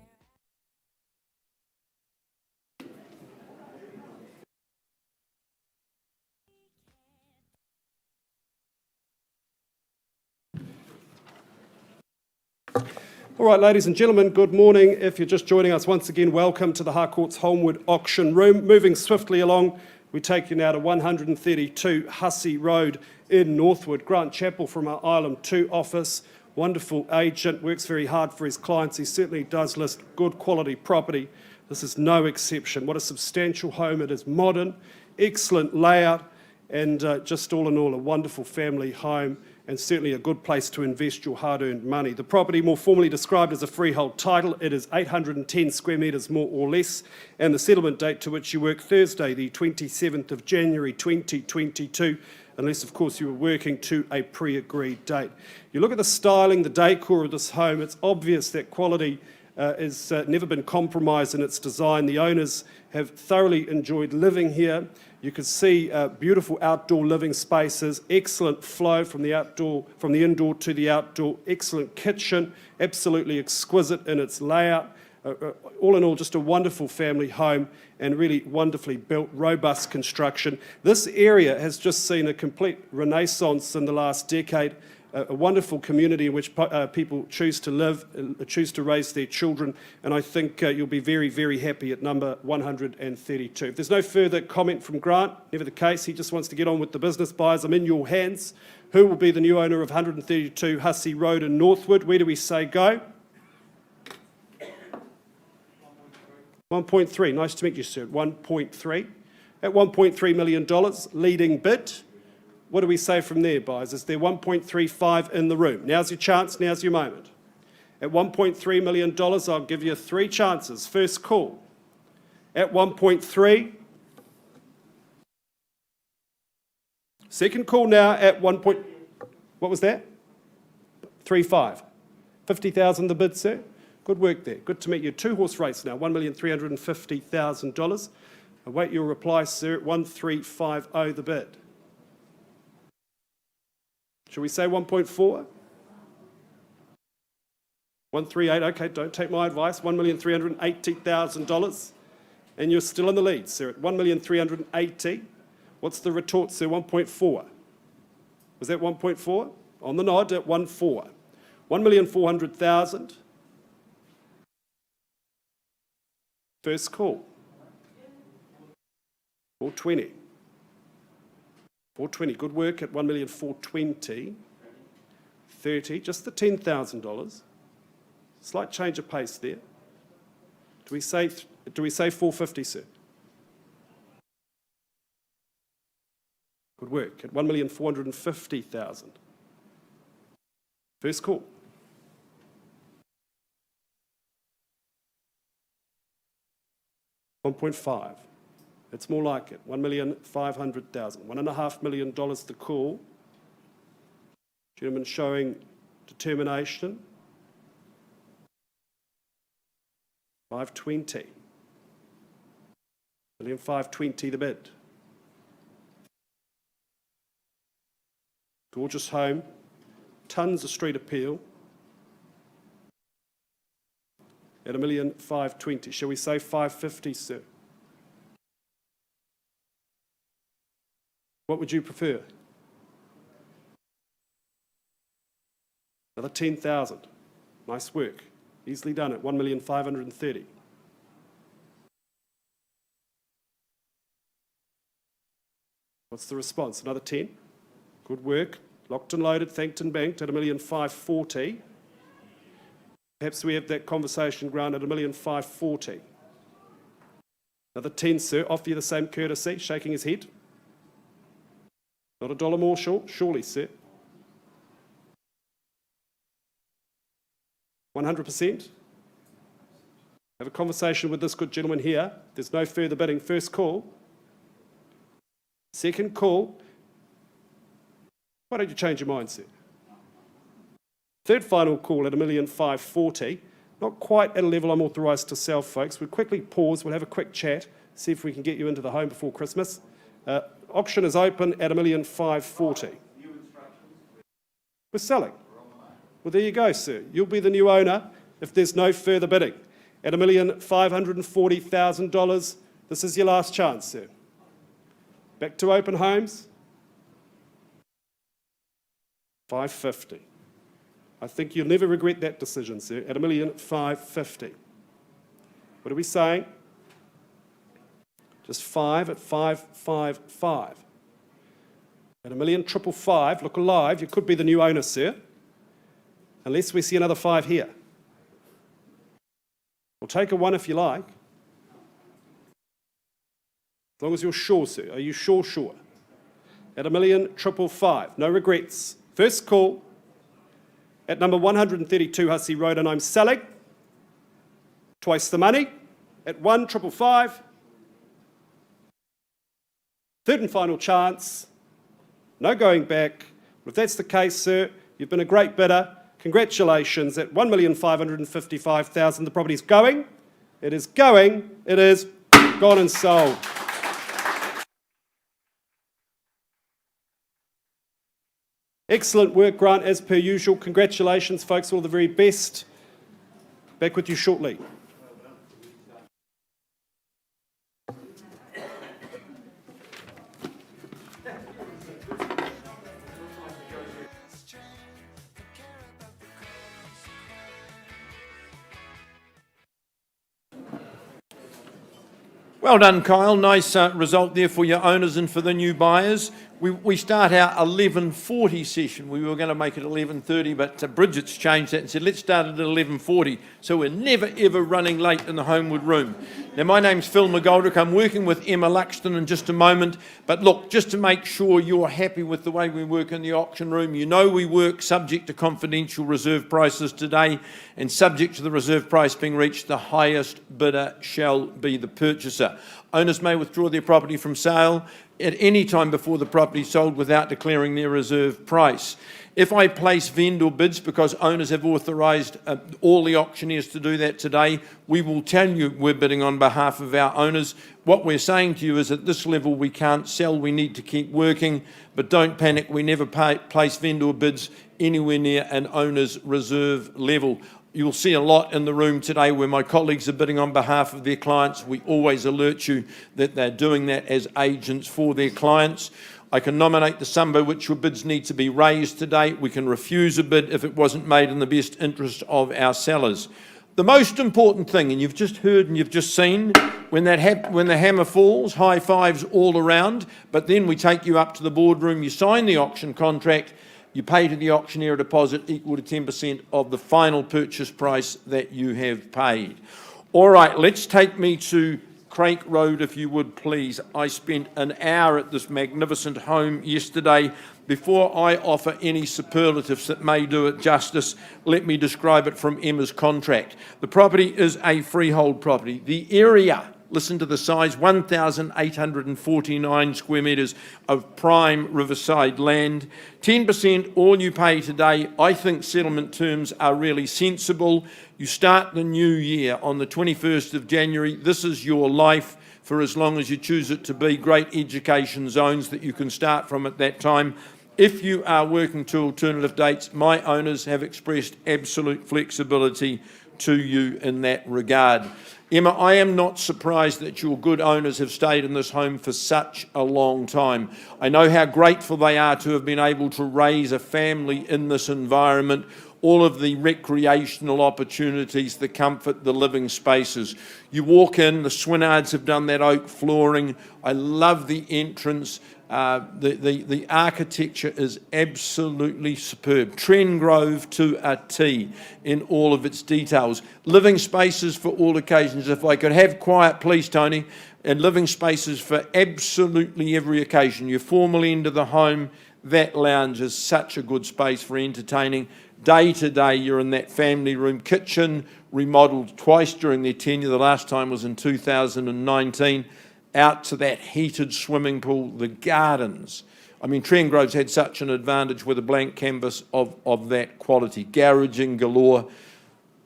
S9: All right, ladies and gentlemen, good morning. If you're just joining us once again, welcome to the Harcourts Holmwood auction room. Moving swiftly along, we take you now to 132 Hussey Road in Northwood. Grant Chappell from our Island 2 office, wonderful agent, works very hard for his clients. He certainly does list good quality property. This is no exception. What a substantial home. It is modern, excellent layout, and just all in all, a wonderful family home, and certainly a good place to invest your hard-earned money. The property, more formally described as a freehold title, it is 810 square metres more or less, and the settlement date to which you work Thursday, the 27th of January 2022, unless of course you were working to a pre-agreed date. You look at the styling, the decor of this home, it's obvious that quality has never been compromised in its design. The owners have thoroughly enjoyed living here. You can see beautiful outdoor living spaces, excellent flow from the indoor to the outdoor, excellent kitchen, absolutely exquisite in its layout. All in all, just a wonderful family home and really wonderfully built, robust construction. This area has just seen a complete renaissance in the last decade. A wonderful community in which people choose to live, choose to raise their children, and I think you'll be very, very happy at number 132. If there's no further comment from Grant, never the case, he just wants to get on with the business. Buyers, I'm in your hands. Who will be the new owner of 132 Hussey Road in Northwood? Where do we say go? 1.3, nice to meet you, sir. 1.3. At $1.3 million, leading bid. What do we say from there, buyers? Is there 1.35 in the room? Now's your chance, now's your moment. At $1.3 million, I'll give you 3 chances. First call. At 1.3. Second call now at 1. What was that? 3.5. 50,000 the bid, sir? Good work there. Good to meet you. 2-horse race now, $1,350,000. Await your reply, sir, at 1.350 the bid. Shall we say 1.4? 138, okay, don't take my advice. $1,380,000. And you're still in the lead, sir, at $1,380,000. What's the retort, sir? 1.4. Was that 1.4? On the nod at 1.4. 1,400,000. First call. 420. 420, good work at $1,420,000. 30, just the $10,000. Slight change of pace there. Do we say 450, sir? Good work at $1,450,000. First call. 1.5. It's more like it, $1,500,000. $1.5 million to call. Gentleman showing determination. 520. $1,520,000 the bid. Gorgeous home, tons of street appeal. At $1,520,000. Shall we say 550, sir? What would you prefer? Another 10,000. Nice work. Easily done at 1,530,000. What's the response? Another 10. Good work. Locked and loaded, thanked and banked at 1,540,000. Perhaps we have that conversation, Grant, at 1,540,000. Another 10, sir. Offer you the same courtesy, shaking his head. Not a dollar more short, surely, sir. 100%? Have a conversation with this good gentleman here. There's no further bidding. First call. Second call. Why don't you change your mind, sir? Third final call at 1,540,000. Not quite at a level I'm authorised to sell, folks. We'll quickly pause. We'll have a quick chat, see if we can get you into the home before Christmas. Auction is open at 1,540,000. We're selling. Well, there you go, sir. You'll be the new owner if there's no further bidding. At $1,540,000, this is your last chance, sir. Back to open homes. 550. I think you'll never regret that decision, sir, at 1,550,000. What are we saying? Just 5 at 555. At 1,555,000, look alive, you could be the new owner, sir, unless we see another 5 here. We'll take a 1 if you like. As long as you're sure, sir. Are you sure? At 1,555,000, no regrets. First call at number 132 Hussey Road, and I'm selling. Twice the money at 1,555,000. Third and final chance. No going back. If that's the case, sir, you've been a great bidder. Congratulations. At 1,555,000, the property's going. It is going. It is gone and sold. Excellent work, Grant, as per usual. Congratulations, folks. All the very best. Back with you shortly.
S2: Well done, Kyle. Nice result there for your owners and for the new buyers. We start our 11:40 session. We were going to make it 11:30, but Bridget's changed that and said, let's start at 11:40. So we're never, ever running late in the Holmwood room. Now, my name's Phil McGoldrick. I'm working with Emma Luxton in just a moment. But look, just to make sure you're happy with the way we work in the auction room, you know we work subject to confidential reserve prices today, and subject to the reserve price being reached, the highest bidder shall be the purchaser. Owners may withdraw their property from sale at any time before the property is sold without declaring their reserve price. If I place vendor bids, because owners have authorised all the auctioneers to do that today, we will tell you we're bidding on behalf of our owners. What we're saying to you is at this level we can't sell, we need to keep working, but don't panic, we never place vendor bids anywhere near an owner's reserve level. You'll see a lot in the room today where my colleagues are bidding on behalf of their clients. We always alert you that they're doing that as agents for their clients. I can nominate the sum by which your bids need to be raised today. We can refuse a bid if it wasn't made in the best interest of our sellers. The most important thing, and you've just heard and you've just seen, when the hammer falls, high fives all around, but then we take you up to the boardroom, you sign the auction contract, you pay to the auctioneer a deposit equal to 10% of the final purchase price that you have paid. All right, let's take me to Craik Road, if you would, please. I spent an hour at this magnificent home yesterday. Before I offer any superlatives that may do it justice, let me describe it from Emma's contract. The property is a freehold property. The area, listen to the size, 1,849 square metres of prime riverside land. 10% all you pay today. I think settlement terms are really sensible. You start the new year on the 21st of January. This is your life for as long as you choose it to be. Great education zones that you can start from at that time. If you are working to alternative dates, my owners have expressed absolute flexibility to you in that regard. Emma, I am not surprised that your good owners have stayed in this home for such a long time. I know how grateful they are to have been able to raise a family in this environment, all of the recreational opportunities, the comfort, the living spaces. You walk in, the Swinards have done that oak flooring. I love the entrance. The architecture is absolutely superb. Trengrove to a T in all of its details. Living spaces for all occasions. If I could have quiet, please, Tony, and living spaces for absolutely every occasion. Your formal end of the home, that lounge is such a good space for entertaining. Day to day, you're in that family room kitchen, remodelled twice during their tenure. The last time was in 2019. Out to that heated swimming pool, the gardens. I mean, Trengrove's had such an advantage with a blank canvas of that quality. Garaging galore.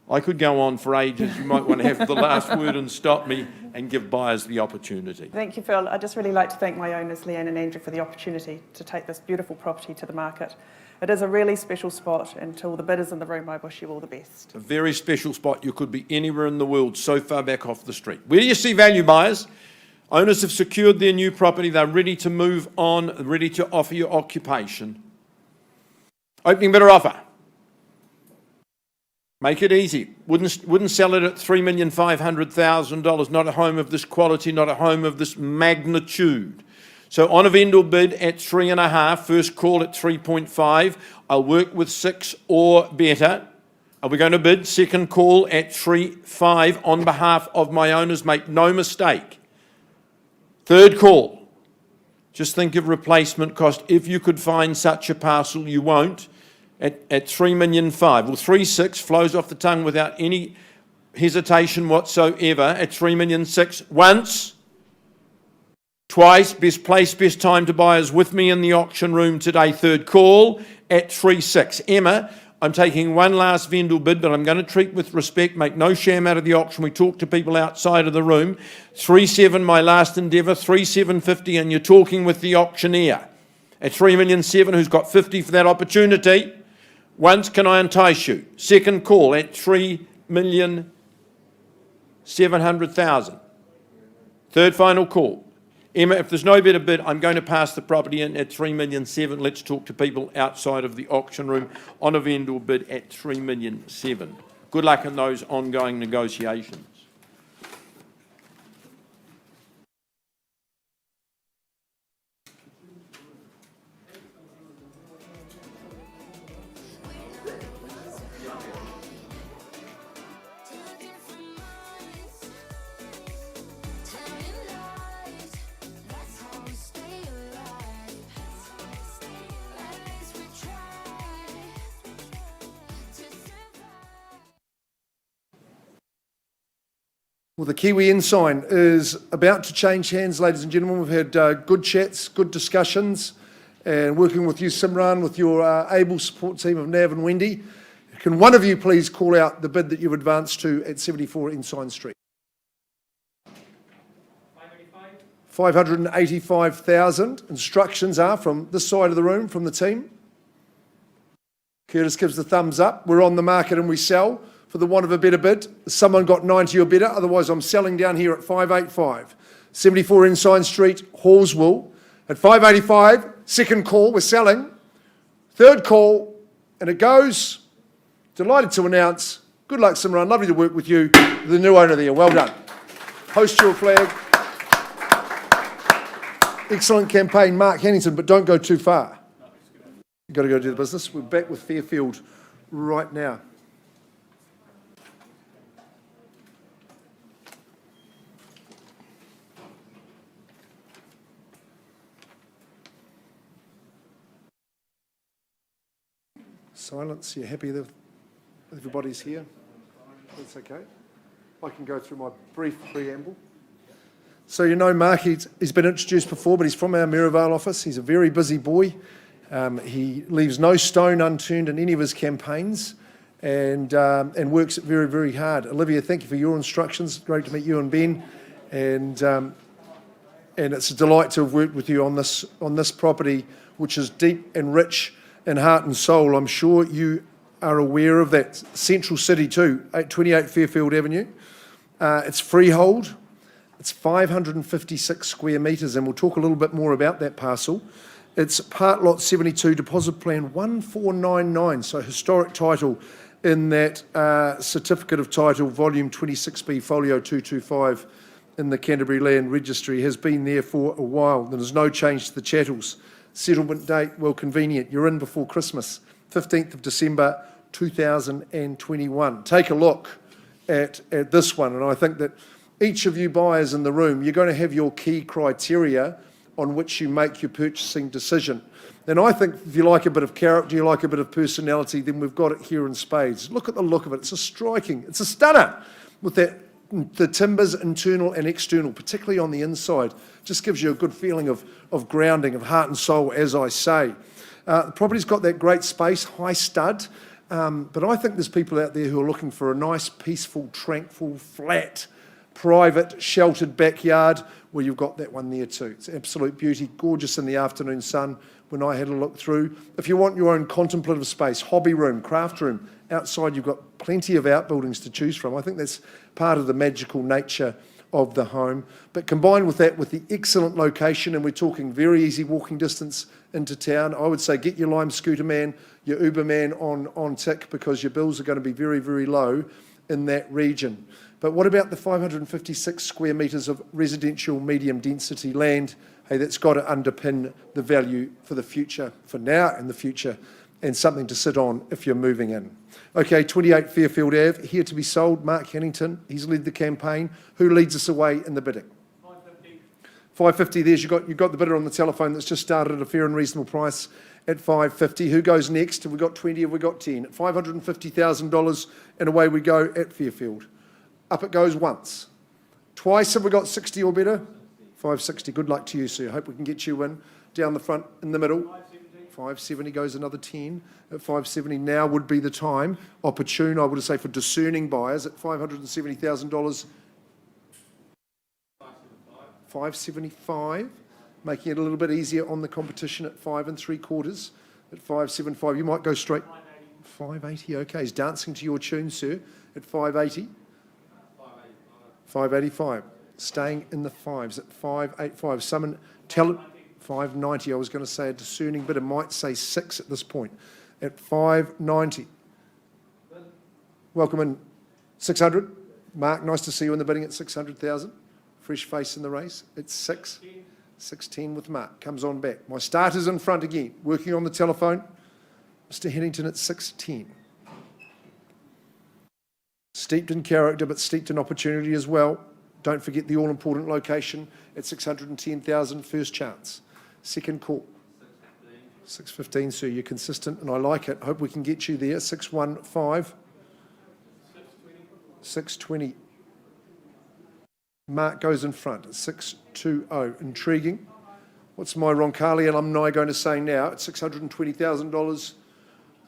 S2: I could go on for ages. You might want to have the last word and stop me and give buyers the opportunity.
S11: Thank you, Phil. I'd just really like to thank my owners, Leanne and Andrew, for the opportunity to take this beautiful property to the market. It is a really special spot, and to all the bidders in the room, I wish you all the best.
S2: A very special spot. You could be anywhere in the world, so far back off the street. Where do you see value, buyers? Owners have secured their new property. They're ready to move on, ready to offer you occupation. Opening bidder offer. Make it easy. Wouldn't sell it at $3,500,000. Not a home of this quality, not a home of this magnitude. So on a vendor bid at 3.5, first call at 3.5. I'll work with 6 or better. Are we going to bid? Second call at 3.5 on behalf of my owners. Make no mistake. Third call. Just think of replacement cost. If you could find such a parcel, you won't. At $3.5 million. Well, 3.6 flows off the tongue without any hesitation whatsoever. At $3.6 million. Once. Twice, best place, best time to buy is with me in the auction room today. Third call at 3.6. Emma, I'm taking one last vendor bid, but I'm going to treat with respect, make no sham out of the auction. We talk to people outside of the room. 3.7, my last endeavour, 3.750, and you're talking with the auctioneer. At 3.7 million, who's got 50 for that opportunity. Once, can I entice you? Second call at 3,700,000. Third final call. Emma, if there's no better bid, I'm going to pass the property in at 3.7 million. Let's talk to people outside of the auction room on a vendor bid at 3.7 million. Good luck in those ongoing negotiations.
S4: Well, the Kiwi Ensign is about to change hands, ladies and gentlemen. We've had good chats, good discussions, and working with you, Simran, with your able support team of Nav and Wendy. Can one of you please call out the bid that you've advanced to at 74 Ensign Street? 585,000. Instructions are from this side of the room, from the team. Curtis gives the thumbs up. We're on the market and we sell. For the want of a better bid, someone got 90 or better, otherwise I'm selling down here at 585. 74 Ensign Street, Hallswell. At 585, second call, we're selling. Third call, and it goes. Delighted to announce, good luck Simran, lovely to work with you, the new owner there, well done. Host your flag. Excellent campaign, Mark Hennington, but don't go too far. You've got to go do the business. We're back with Fairfield right now. Silence, you're happy that everybody's here? That's okay. I can go through my brief preamble. So you know Mark, he's been introduced before, but he's from our Maryvale office. He's a very busy boy. He leaves no stone unturned in any of his campaigns and works it very, very hard. Olivia, thank you for your instructions. Great to meet you and Ben. And it's a delight to have worked with you on this property, which is deep and rich in heart and soul. I'm sure you are aware of that. Central City too, 28 Fairfield Avenue. It's freehold. It's 556 square metres, and we'll talk a little bit more about that parcel. It's part lot 72, deposit plan 1499, so historic title in that certificate of title, volume 26B, folio 225 in the Canterbury Land Registry, has been there for a while. There's no change to the chattels. Settlement date, well convenient. You're in before Christmas, 15th of December 2021. Take a look at this one, and I think that each of you buyers in the room, you're going to have your key criteria on which you make your purchasing decision. And I think if you like a bit of character, you like a bit of personality, then we've got it here in spades. Look at the look of it. It's a stunner with the timbers, internal and external, particularly on the inside. Just gives you a good feeling of grounding, of heart and soul, as I say. The property's got that great space, high stud, but I think there's people out there who are looking for a nice, peaceful, tranquil, flat, private, sheltered backyard. Well, you've got that one there too. It's absolute beauty, gorgeous in the afternoon sun when I had a look through. If you want your own contemplative space, hobby room, craft room, outside you've got plenty of outbuildings to choose from. I think that's part of the magical nature of the home. But combined with that, with the excellent location, and we're talking very easy walking distance into town, I would say get your Lime Scooter man, your Uber man on tick, because your bills are going to be very, very low in that region. But what about the 556 square metres of residential medium density land? Hey, that's got to underpin the value for the future, for now and the future, and something to sit on if you're moving in. Okay, 28 Fairfield Ave, here to be sold. Mark Hannington, he's led the campaign. Who leads us away in the bidding? 550, there's, you've got the bidder on the telephone that's just started at a fair and reasonable price at 550. Who goes next? Have we got 20? Have we got 10? At $550,000, and away we go at Fairfield. Up it goes once. Twice, have we got 60 or better? 560. Good luck to you, sir. Hope we can get you in. Down the front, in the middle. 570 goes another 10. At 570 now would be the time. Opportune, I would say, for discerning buyers at $570,000. 575, making it a little bit easier on the competition at 5 3/4. At 575, you might go straight. 580, okay. He's dancing to your tune, sir. At 580. 585. Staying in the fives at 585. Someone tell it. 590, I was going to say a discerning bidder might say 6 at this point. At 590. Welcome in. 600. Mark, nice to see you in the bidding at 600,000. Fresh face in the race. It's 6. 610 with Mark. Comes on back. My starter's in front again. Working on the telephone. Mr. Hennington at 610. Steeped in character, but steeped in opportunity as well. Don't forget the all-important location at 610,000, first chance. Second call. 615, sir. You're consistent, and I like it. Hope we can get you there. 615. 620. Mark goes in front at 620. Intriguing. What's my Roncalli alumni going to say now? At $620,000.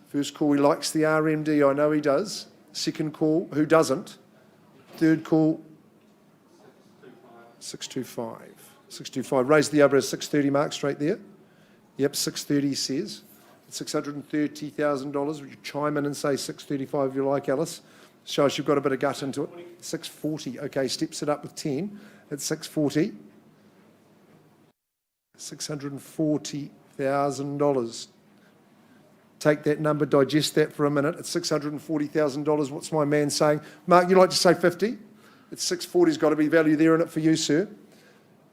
S4: First call, he likes the RMD. I know he does. Second call, who doesn't? Third call, 625. 625. Raise the other as 630, Mark, straight there. Yep, 630 he says. At $630,000. Would you chime in and say 635 if you like, Alice? Shows you've got a bit of gut into it. 640. Okay, steps it up with 10 at 640. $640,000. Take that number, digest that for a minute. At $640,000, what's my man saying? Mark, you like to say 50? It's 640's got to be value there in it for you, sir.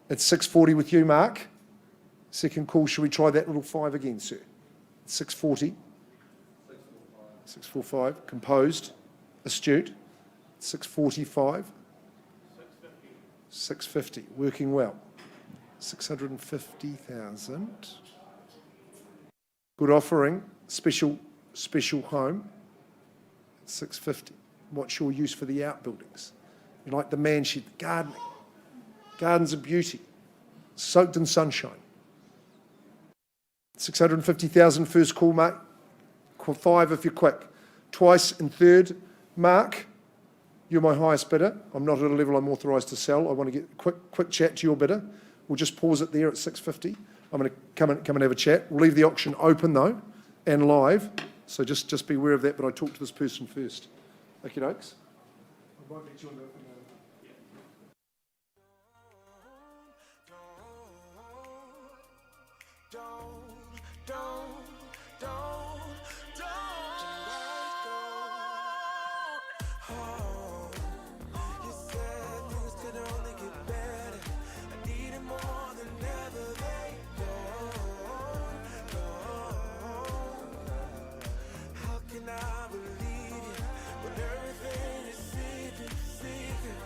S4: It's 640 with you, Mark. Second call, should we try that little 5 again, sir? 640. 645. Composed. Astute. 645. 650. Working well. 650,000. Good offering. Special home. 650. What's your use for the outbuildings? You like the man shed, the gardening. Gardens of beauty. Soaked in sunshine. 650,000 first call, Mark. 5 if you're quick. Twice and third. Mark, you're my highest bidder. I'm not at a level I'm authorised to sell. I want to get a quick chat to your bidder. We'll just pause it there at 650. I'm going to come and have a chat. We'll leave the auction open though and live. So just be aware of that, but I talk to this person first. Okay, dokes? I won't let you on the
S8: I believe you when everything is secret, secret.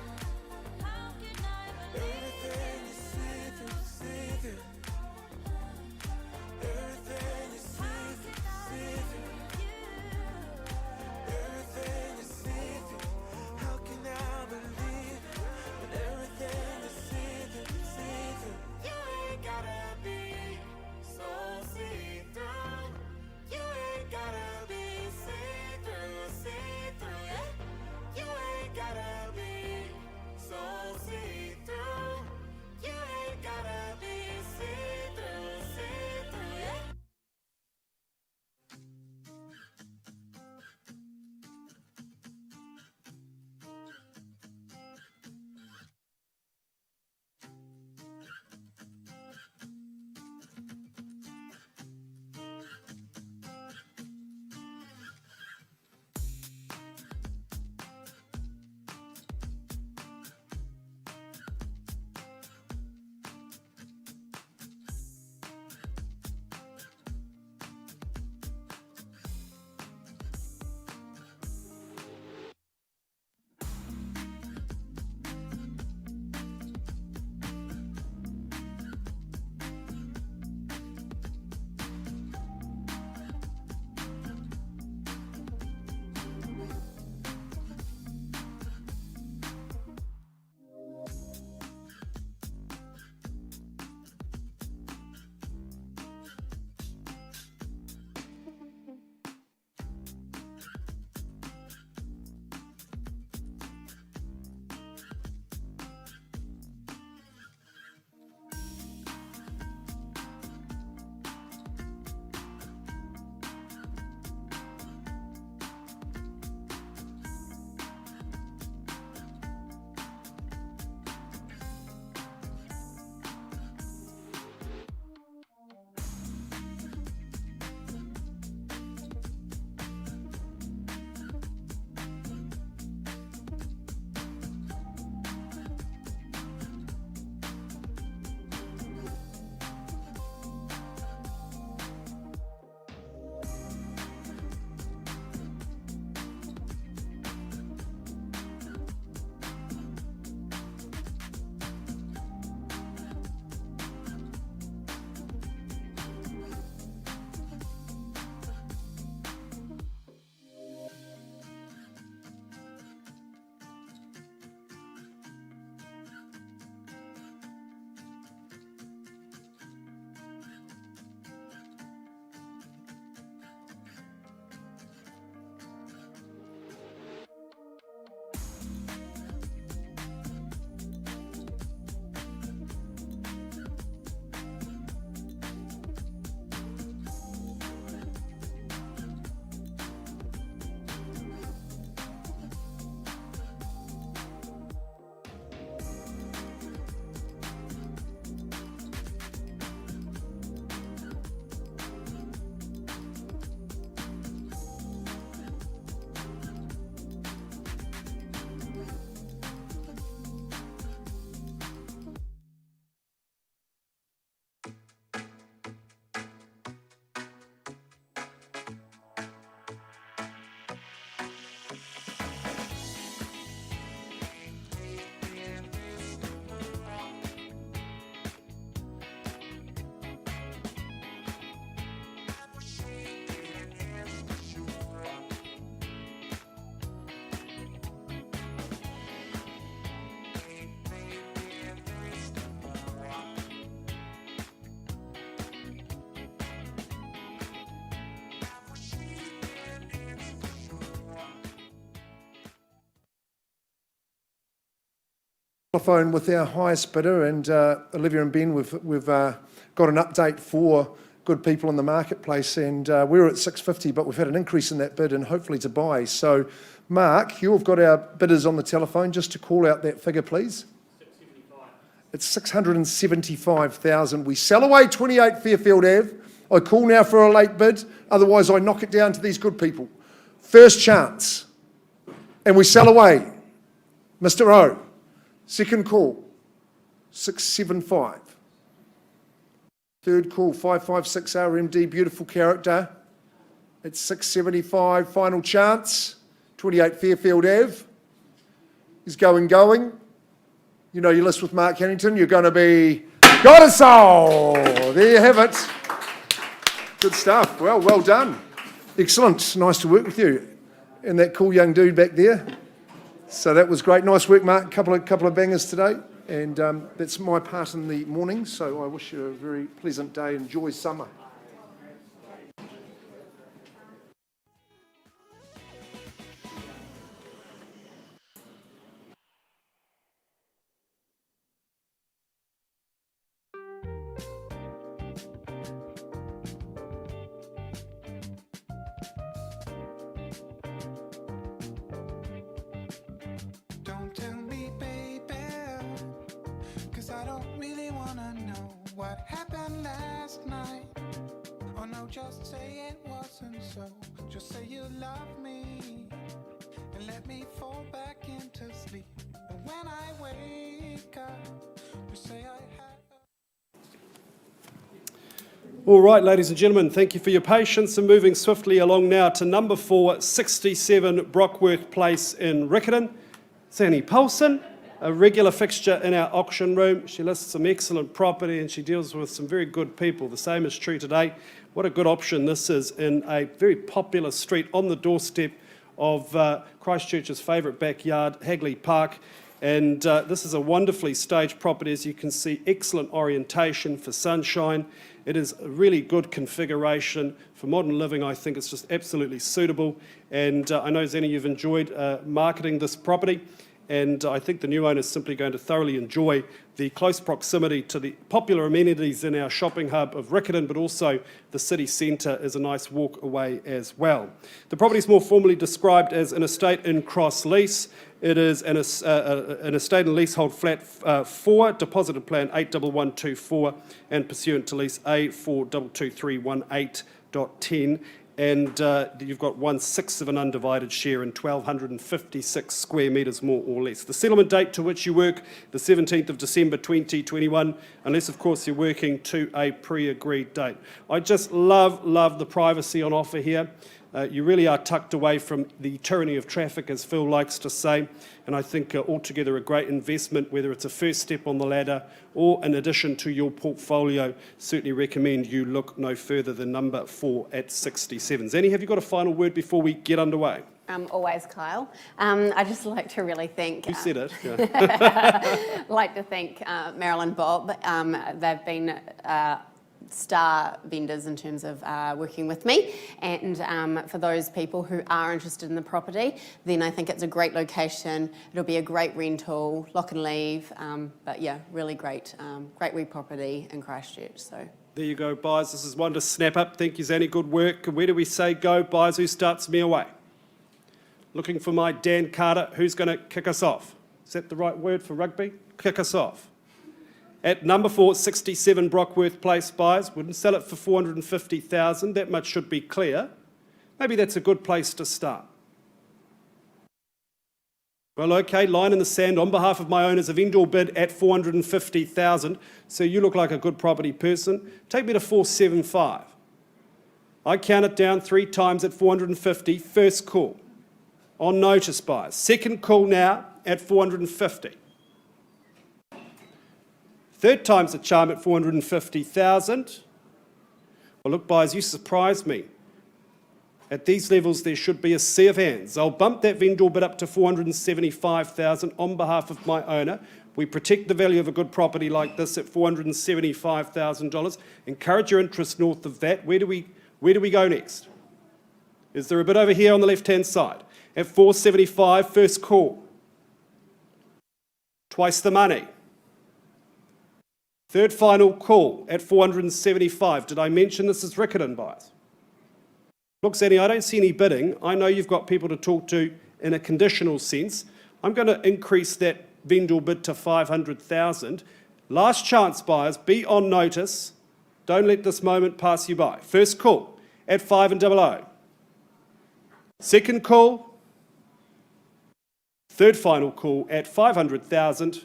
S4: Telephone with our highest bidder, and Olivia and Ben, we've got an update for good people in the marketplace, and we were at 650, but we've had an increase in that bid and hopefully to buy. So, Mark, you've got our bidders on the telephone, just to call out that figure, please. 675. It's 675,000. We sell away 28 Fairfield Ave. I call now for a late bid, otherwise I knock it down to these good people. First chance, and we sell away. Mr. O, second call, 675. Third call, 556 RMD, beautiful character. It's 675, final chance, 28 Fairfield Ave. He's going. You know your list with Mark Hannington, you're going to be, got a soul! There you have it. Good stuff, well done. Excellent, nice to work with you. And that cool young dude back there. So that was great, nice work, Mark, couple of bangers today. And that's my part in the morning, so I wish you a very pleasant day. Enjoy summer.
S8: Don't tell me, baby, 'cause I don't really wanna know what happened last night. Oh no, just say it wasn't so. Just say you love me and let me fall back into sleep. And when I wake up, just say I had.
S9: All right, ladies and gentlemen, thank you for your patience and moving swiftly along now to number 4, 67 Brockworth Place in Riccarton. Sandy Paulson, a regular fixture in our auction room. She lists some excellent property and she deals with some very good people. The same is true today. What a good option this is in a very popular street on the doorstep of Christchurch's favourite backyard, Hagley Park. And this is a wonderfully staged property, as you can see, excellent orientation for sunshine. It is a really good configuration for modern living. I think it's just absolutely suitable. And I know, Zanny, you've enjoyed marketing this property. And I think the new owner is simply going to thoroughly enjoy the close proximity to the popular amenities in our shopping hub of Riccarton, but also the city centre is a nice walk away as well. The property is more formally described as an estate in cross lease. It is an estate and leasehold flat 4, deposited plan 81124, and pursuant to lease A4222318.10. And you've got 1/6 of an undivided share in 1,256 square metres, more or less. The settlement date to which you work, the 17th of December 2021, unless, of course, you're working to a pre-agreed date. I just love the privacy on offer here. You really are tucked away from the tyranny of traffic, as Phil likes to say, and I think altogether a great investment, whether it's a first step on the ladder or in addition to your portfolio. Certainly recommend you look no further than number 4 at 67. Zanny, have you got a final word before we get underway?
S12: Always, Kyle. I just like to really thank...
S9: You said it. Yeah.
S12: like to thank Marilyn Bob. They've been... star vendors in terms of working with me, and for those people who are interested in the property, then I think it's a great location. It'll be a great rental, lock and leave, but yeah, really great wee property in Christchurch. So
S9: there you go, buyers. This is one to snap up. Thank you, Zanny. Good work. Where do we say go, buyers? Who starts me away? Looking for my Dan Carter. Who's going to kick us off? Is that the right word for rugby? Kick us off. At number 4, 67 Brockworth Place, buyers. Wouldn't sell it for 450,000. That much should be clear. Maybe that's a good place to start. Well, okay, line in the sand. On behalf of my owners, a vendor bid at 450,000. So you look like a good property person. Take me to 475. I count it down 3 times at 450. First call. On notice, buyers. Second call now at 450. Third time's the charm at 450,000. Well, look, buyers, you surprised me. At these levels, there should be a sea of hands. I'll bump that vendor bid up to 475,000 on behalf of my owner. We protect the value of a good property like this at $475,000. Encourage your interest north of that. Where do we go next? Is there a bit over here on the left-hand side? At 475, first call. twice the money. Third final call at 475. Did I mention this is Riccarton buyers? Look, Zanny, I don't see any bidding. I know you've got people to talk to in a conditional sense. I'm going to increase that vendor bid to 500,000. Last chance buyers, be on notice. Don't let this moment pass you by. First call at 500. Second call. Third final call at 500,000.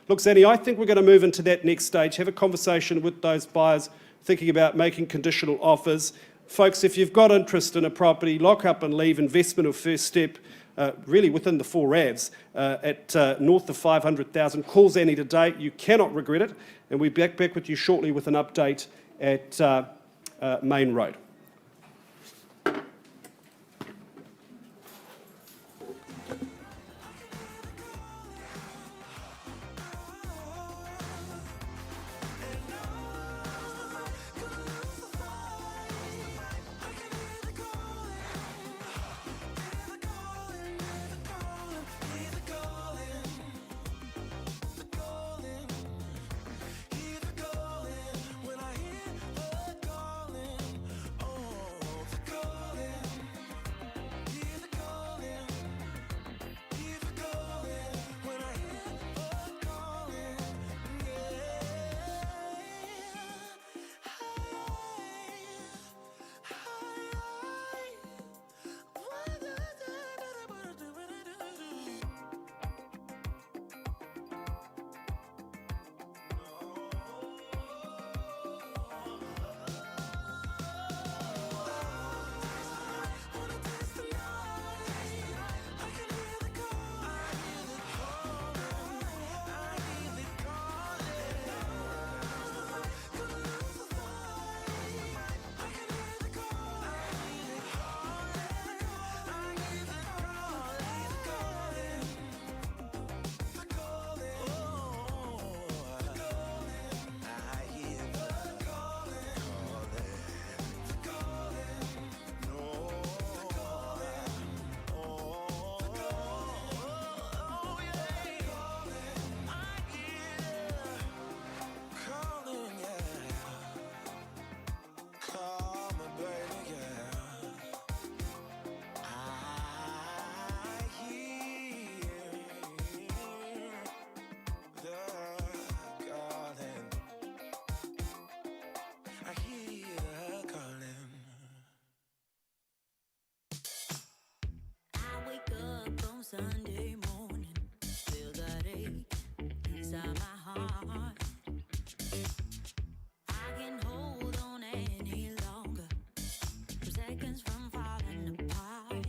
S9: Look, Zanny, I think we're going to move into that next stage, have a conversation with those buyers thinking about making conditional offers. Folks, if you've got interest in a property, lock up and leave investment of first step, really within the 4 RAVs, at north of 500,000. Call Zanny today. You cannot regret it. And we'll be back with you shortly with an update at Main Road.
S1: Sunday morning, feel that ache inside my heart. I can't hold on any longer. We're seconds from falling apart.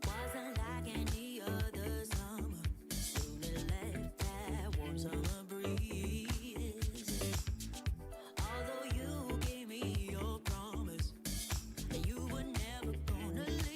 S1: Wasn't like any other summer. Soon it left that warm summer breeze. Although you gave me your promise that you were never gonna leave.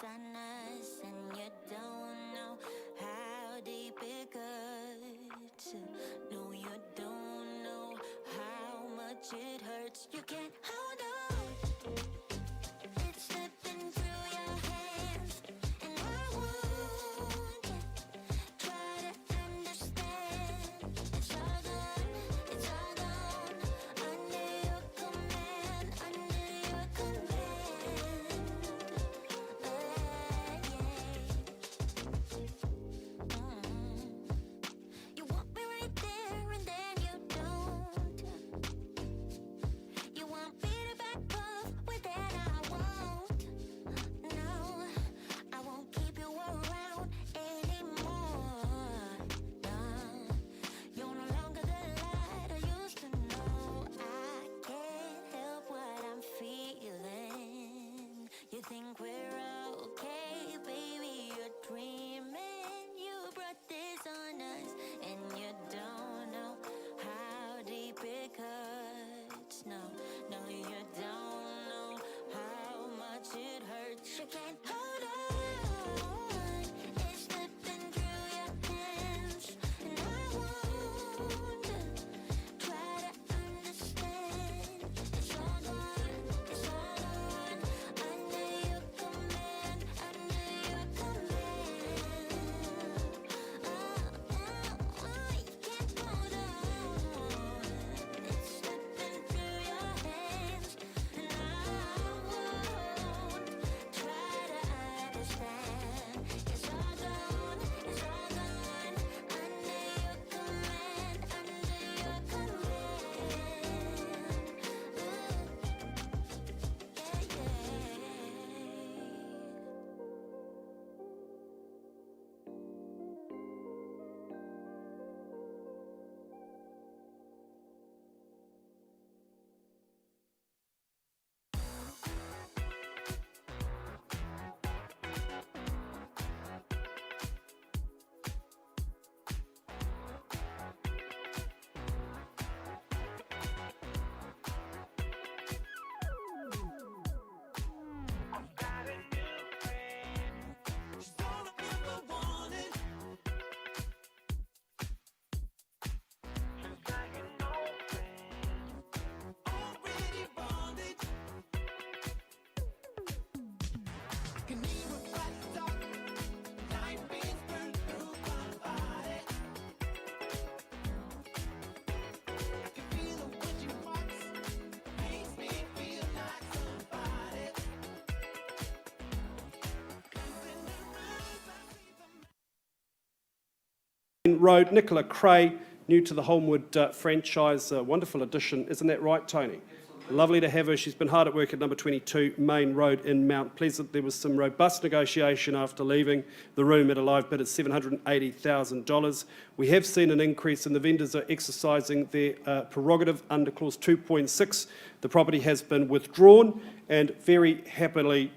S1: it's on us, and you don't know how deep it cuts. No, you don't know how much it hurts. You can't hold on. It's slipping through your hands, and I won't try to understand. It's all gone, it's all gone. Under your command, under your command. You want me right there, and then you don't. You want me to back off, well then I won't. No, I won't keep you around anymore. No, you're no longer the light I used to know. I can't help what I'm feeling. You think we're okay, baby, you're dreaming. You brought this on us, and you don't know how deep it cuts. No, no, you don't know how much it hurts. You can't hold on. It's slipping through your hands, and I won't try to understand. It's all gone, it's all gone. Under your command, under your command. You can't hold on. It's slipping through your hands, and I won't try to understand. It's all gone, it's all gone. Under your command, under your command.
S9: Road, Nicola Cray, new to the Holmwood franchise. Wonderful addition, isn't that right, Tony? Lovely to have her. She's been hard at work at number 22 Main Road in Mount Pleasant. There was some robust negotiation after leaving the room at a live bid of $780,000. We have seen an increase, and the vendors are exercising their prerogative under clause 2.6. The property has been withdrawn and very happily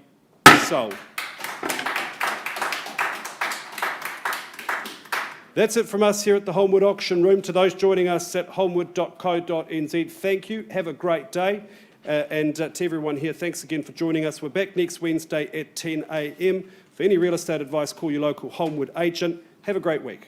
S9: sold. That's it from us here at the Holmwood Auction Room. To those joining us at holmwood.co.nz, thank you. Have a great day. And to everyone here, thanks again for joining us. We're back next Wednesday at 10 a.m. For any real estate advice, call your local Holmwood agent. Have a great week.